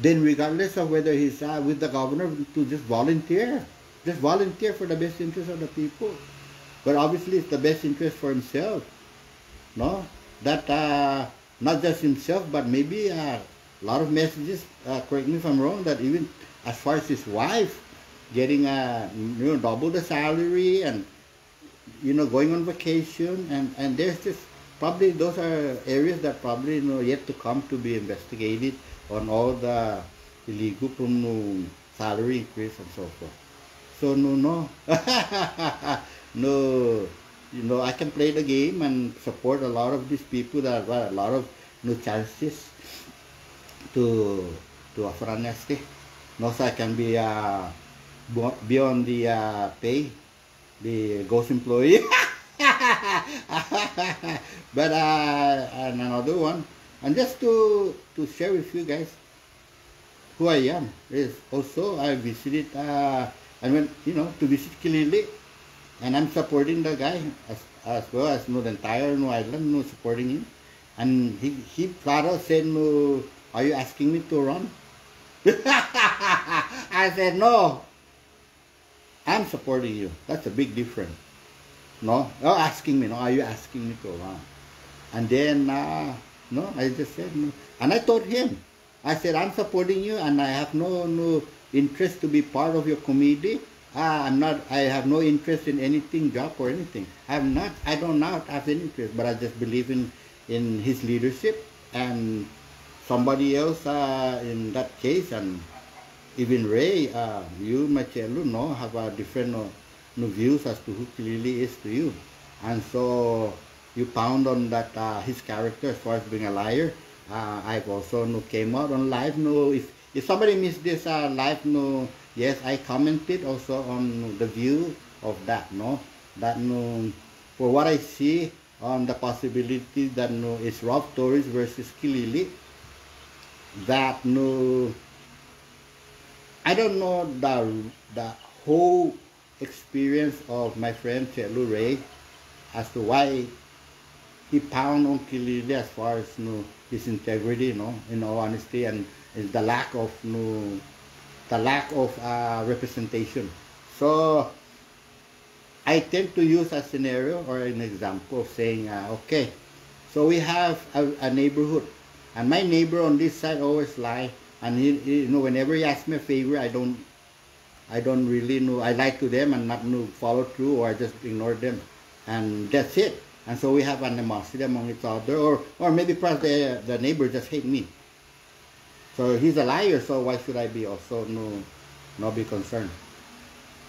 then regardless of whether he's with the governor, to just volunteer for the best interest of the people. But obviously it's the best interest for himself, that not just himself, but maybe a lot of messages, correct me if I'm wrong, that even as far as his wife getting double the salary, and going on vacation, and there's just probably those are areas that probably yet to come to be investigated on all the illegal salary increase and so forth. So no. no, I can play the game and support a lot of these people that have a lot of no chances to offer amnesty. No, so I can be beyond the pay, the ghost employee. But and another one, and just to share with you guys who I am is also I visited I went to visit Kilili, and I'm supporting the guy as well as the entire island supporting him, and he flat out said, no, are you asking me to run? I said, no, I'm supporting you. That's a big difference. No, you're asking me, no, are you asking me to run? And then, no, I just said no. And I told him, I said, I'm supporting you and I have no interest to be part of your committee. I have no interest in anything, job or anything. I do not have any interest, but I just believe in his leadership, and somebody else in that case, and even Ray, you, Machelu, have a different views as to who Kilili is to you. And so you pound on that his character as far as being a liar. I've also came out on live. If somebody missed this live, yes, I commented also on the view of that. For what I see on the possibility that it's Rob Torres versus Kilili. That I don't know the whole experience of my friend Chelu Ray as to why he pound on Kilili as far as his integrity, in all honesty, and the lack of representation. So I tend to use a scenario or an example of saying, okay, so we have a neighborhood, and my neighbor on this side always lie, and he whenever he asks me a favor, I don't really I lie to them and not follow through, or I just ignore them, and that's it. And so we have animosity among each other, or maybe perhaps the neighbor just hate me. So he's a liar, so why should I be also not be concerned?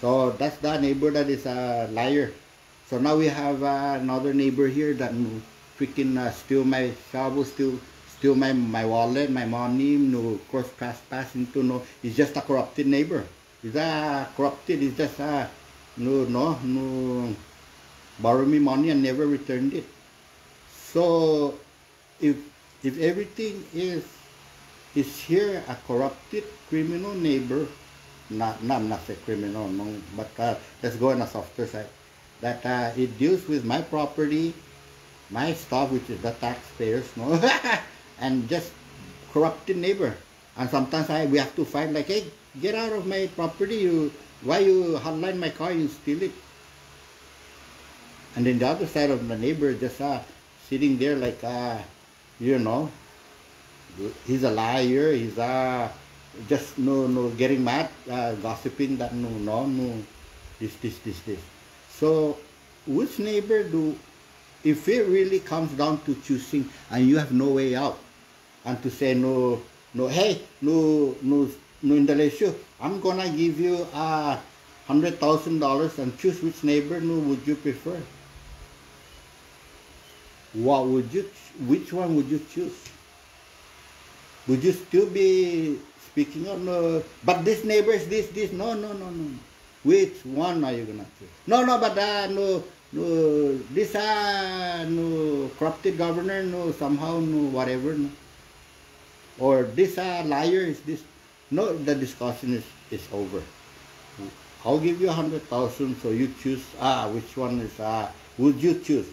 So that's the neighbor that is a liar. So now we have another neighbor here that freaking steal my shovel, steal my wallet, my money, cross trespass into he's just a corrupted neighbor. He's corrupted. He's just borrow me money and never returned it. So if everything is here a corrupted criminal neighbor, not a criminal, but let's go on a softer side, that it deals with my property, my stuff, which is the taxpayers, and just corrupted neighbor. And sometimes we have to fight, like, hey, get out of my property, why you hotline my car, you steal it. And then the other side of the neighbor just sitting there like, he's a liar, he's just getting mad, gossiping that this. So which neighbor if it really comes down to choosing and you have no way out, and to say hey, Indalesio, I'm gonna give you $100,000 and choose which neighbor would you prefer? Which one would you choose? Would you still be speaking of but this neighbor is this? No. Which one are you gonna choose? But this corrupted governor, somehow whatever, or this liar is this. No, the discussion is over. I'll give you 100,000, so you choose which one is would you choose?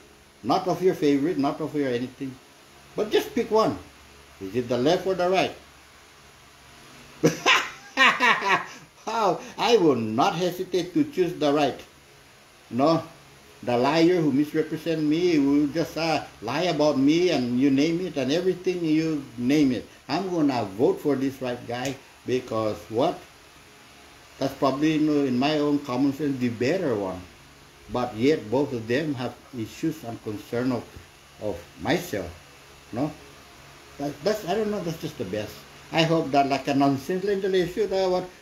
Not of your favorite, not of your anything, but just pick one. Is it the left or the right? How? I will not hesitate to choose the right. No, the liar who misrepresent me will just lie about me, and you name it, and everything you name it. I'm gonna vote for this right guy because what? That's probably in my own common sense the better one. But yet both of them have issues and concern of myself. No? That's I don't know, that's just the best. I hope that like a nonsense issue,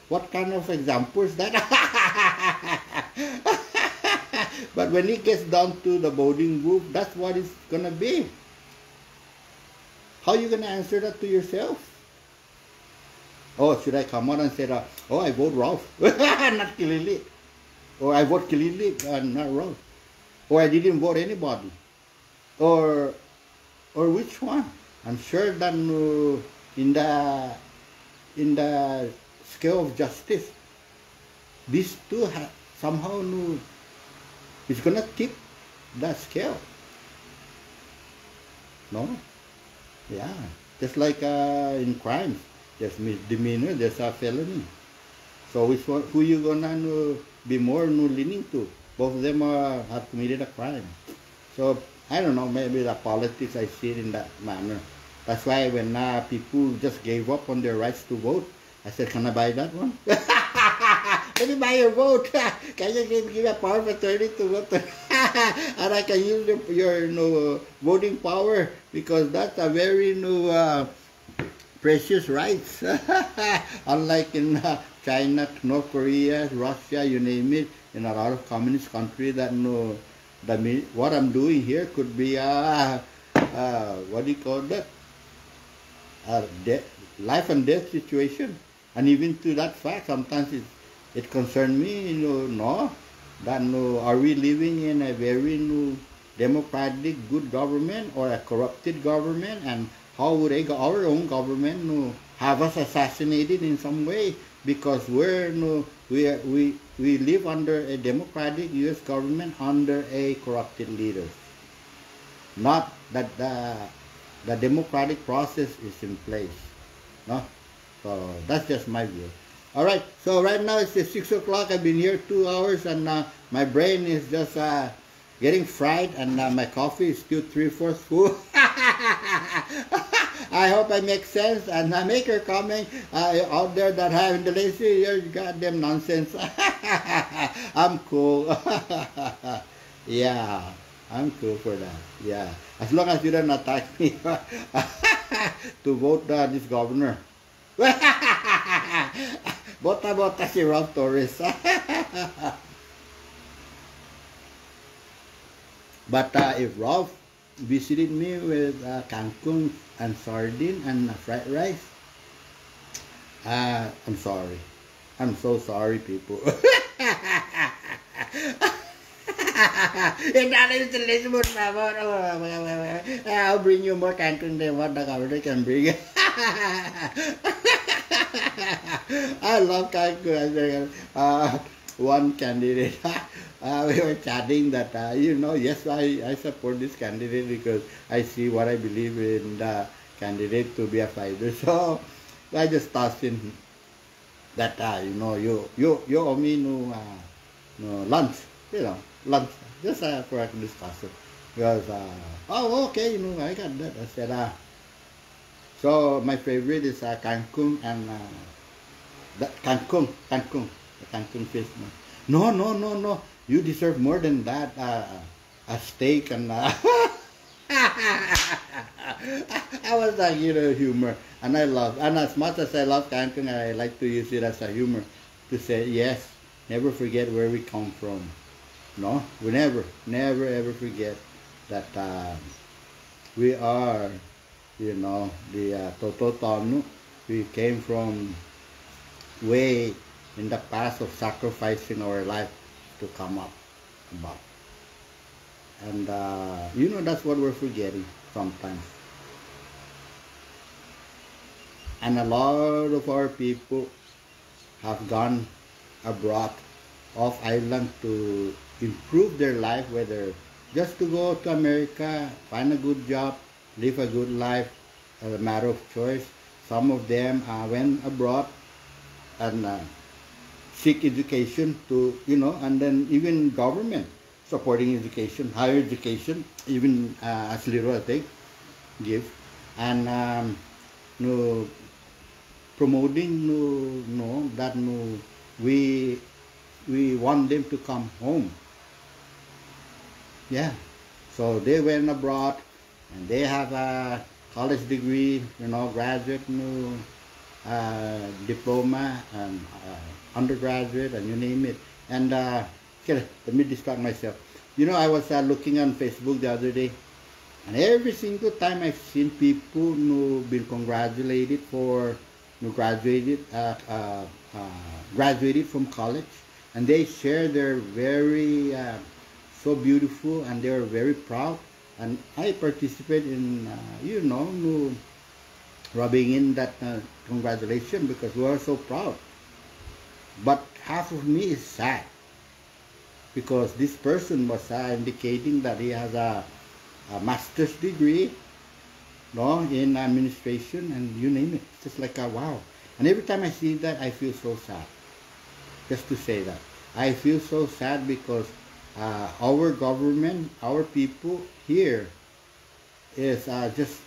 what kind of example is that? But when it gets down to the voting booth, that's what it's gonna be. How are you gonna answer that to yourself? Oh, should I come out and say that, oh, I vote Ralph, not Kilili. Or I vote Kilili, not Ralph. Or I didn't vote anybody. Or which one? I'm sure that in the scale of justice, these two somehow it's gonna tip that scale. No? Yeah. Just like in crimes, there's misdemeanor, there's a felony. So which one, who you gonna be more leaning to? Both of them have committed a crime. So I don't know, maybe the politics, I see it in that manner. That's why when people just gave up on their rights to vote, I said, can I buy that one? Let me buy your vote. Can you give me a power of attorney to vote? And I can use your voting power, because that's a very precious rights. Unlike in China, North Korea, Russia, you name it, in a lot of communist countries that what I'm doing here could be what do you call that? Life and death situation. And even to that fact, sometimes it concerns me, are we living in a very democratic, good government, or a corrupted government? And how would our own government have us assassinated in some way? Because we live under a democratic U.S. government under a corrupted leader. Not that the democratic process is in place. No? So that's just my view. All right. So right now it's 6 o'clock. I've been here 2 hours, and my brain is just getting fried, and my coffee is still 3/4 full. I hope I make sense, and make your comment out there that have the lazy, your goddamn nonsense. I'm cool. Yeah, I'm cool for that. Yeah, as long as you don't attack me to vote this governor. Bota si Rob Torres. But if Rob visited me with kangkong and sardine and fried rice, I'm sorry. I'm so sorry, people. I'll bring you more kangkong than what the governor can bring. I love kangkong. One candidate, we were chatting that, yes, I support this candidate because I see what I believe in the candidate to be a fighter. So I just tossed in that, you owe me lunch, lunch, just for a discussion. Because, oh, okay, I got that. I said, so my favorite is kangkong and kangkong fish. No. You deserve more than that. A steak and I was like, humor, and I love, and as much as I love kangkong, I like to use it as a humor to say, yes, never forget where we come from. No, we never ever forget that we are, the Tototonu. We came from way in the past of sacrificing our life to come up above. And that's what we're forgetting sometimes. And a lot of our people have gone abroad, off island, to improve their life, whether just to go to America, find a good job, live a good life, as a matter of choice. Some of them went abroad and seek education to, and then even government supporting education, higher education, even as little as they give, and promoting that we want them to come home. Yeah, so they went abroad and they have a college degree, graduate, diploma, and undergraduate, and you name it. And Okay, let me distract myself. You know, I was looking on Facebook the other day, and every single time I've seen people who been congratulated for who graduated from college, and they share their very so beautiful, and they are very proud. And I participate in you know, rubbing in that congratulations, because we are so proud. But half of me is sad because this person was indicating that he has a master's degree, no, in administration, and you name it. It's just like a wow. And every time I see that, I feel so sad. Just to say that, I feel so sad because our government, our people here is just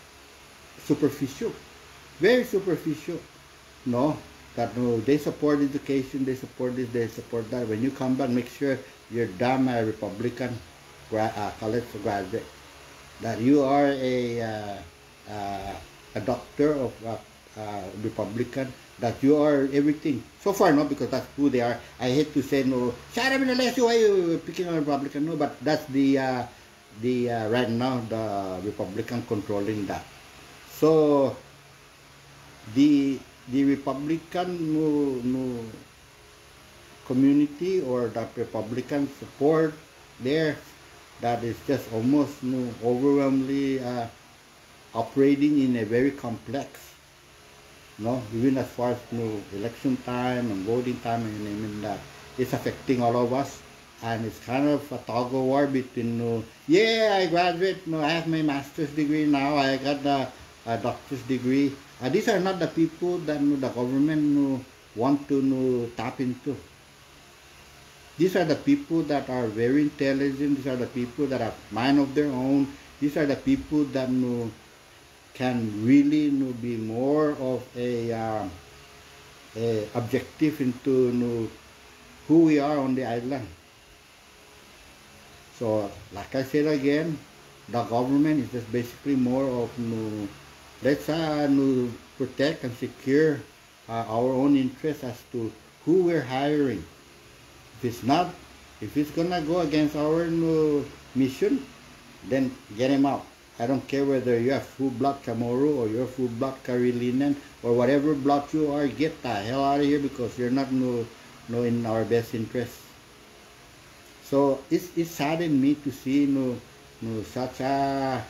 superficial, very superficial. No, that no, they support education, they support this, they support that. When you come back, make sure you're damn a Republican college graduate, that you are a doctor of Republican, that you are everything. So far, no, because that's who they are. I hate to say no. Shut up, why are you picking on Republican? No, but that's the right now the Republican controlling that. So the Republican community, or the Republican support there, that is just almost overwhelmingly operating in a very complex, even as far as election time and voting time and naming that, it's affecting all of us. And it's kind of a tug of war between yeah, I graduate, I have my master's degree now, I got a doctor's degree. These are not the people that the government want to tap into. These are the people that are very intelligent. These are the people that have mind of their own. These are the people that can really be more of a objective into who we are on the island. So, like I said again, the government is just basically more of let's protect and secure our own interests as to who we're hiring. If it's gonna go against our mission, then get him out. I don't care whether you're full blood chamorro or you're full blood carolinian or whatever blood you are. Get the hell out of here, because you're not in our best interest. So it saddened me to see such a,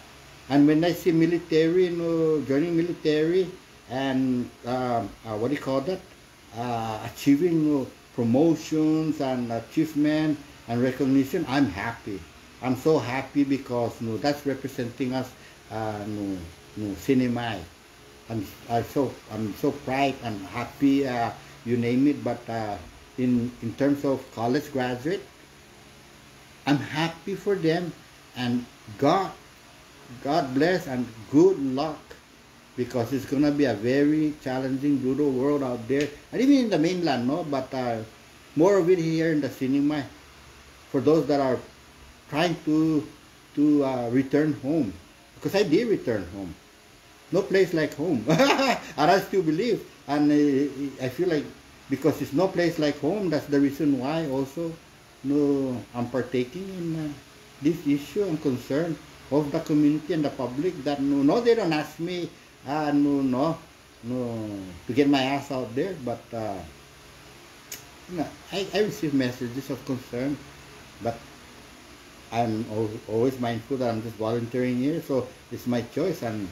and when I see military joining military and what do you call that, achieving promotions and achievement and recognition, I'm happy. I'm so happy because that's representing us, CNMI. I'm so proud and happy, you name it. But in terms of college graduate, I'm happy for them, and God bless and good luck, because it's gonna be a very challenging, brutal world out there, and even in the mainland, but more of it here in the CNMI, for those that are trying to return home, because I did return home. No place like home. And I still believe, and I feel like because it's no place like home, that's the reason why also I'm partaking in this issue and concern of the community and the public, that they don't ask me to get my ass out there, but I receive messages of concern, but I'm always mindful that I'm just volunteering here, so it's my choice. And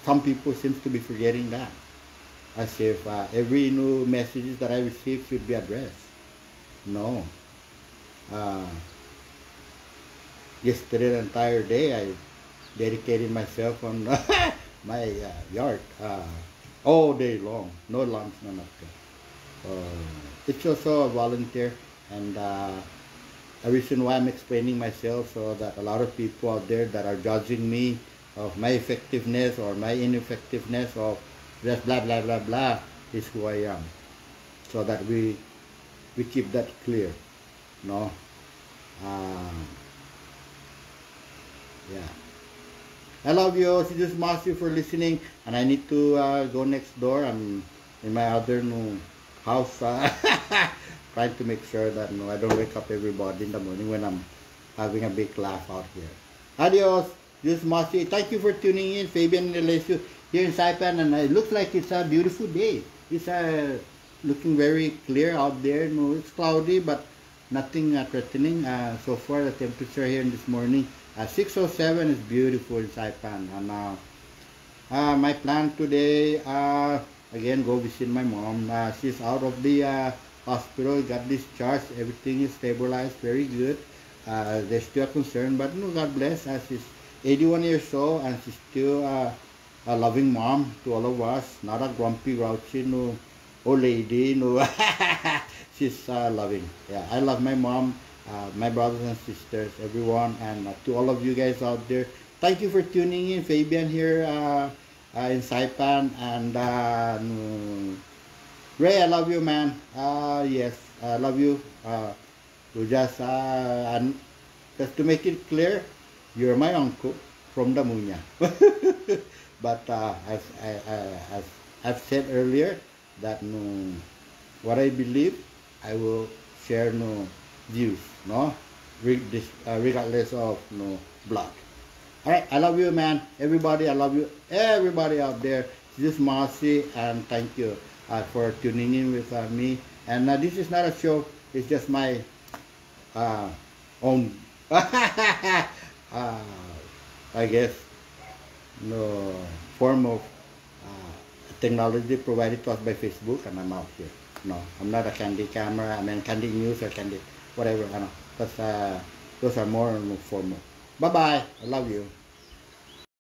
some people seem to be forgetting that, as if every new messages that I receive should be addressed. No. Yesterday, the entire day, I dedicated myself on my yard all day long. No lunch, no nothing. It's also a volunteer, and a reason why I'm explaining myself, so that a lot of people out there that are judging me of my effectiveness or my ineffectiveness of just blah blah blah blah is who I am, so that we keep that clear. Yeah, I love you. See, this Matthew for listening, and I need to go next door. I'm in my other house trying to make sure that I don't wake up everybody in the morning when I'm having a big laugh out here. Adios. This is Mossy. Thank you for tuning in. Fabian and Alessio here in Saipan, and it looks like it's a beautiful day. It's looking very clear out there. No, it's cloudy, but nothing threatening. So far, the temperature here this morning 6:07 is beautiful in Saipan. And my plan today, again, go visit my mom. She's out of the hospital, got discharged. Everything is stabilized, very good. There's still concern, but God bless. She's 81 years old, and she's still a loving mom to all of us. Not a grumpy, grouchy, old lady. She's loving. Yeah, I love my mom, my brothers and sisters, everyone, and to all of you guys out there. Thank you for tuning in. Fabian here in Saipan, and Ray, I love you, man. Yes, I love you. And just to make it clear, you're my uncle from the Munya. But as I've said earlier, that what I believe, I will share views, regardless of blood. All right, I love you, man. Everybody, I love you. Everybody out there. This is Mossy, and thank you for tuning in with me. And this is not a show. It's just my own, I guess, form of technology provided to us by Facebook, and I'm out here. No, I'm not a candy camera, candy news or candy whatever. Because those are more formal. Bye-bye. I love you.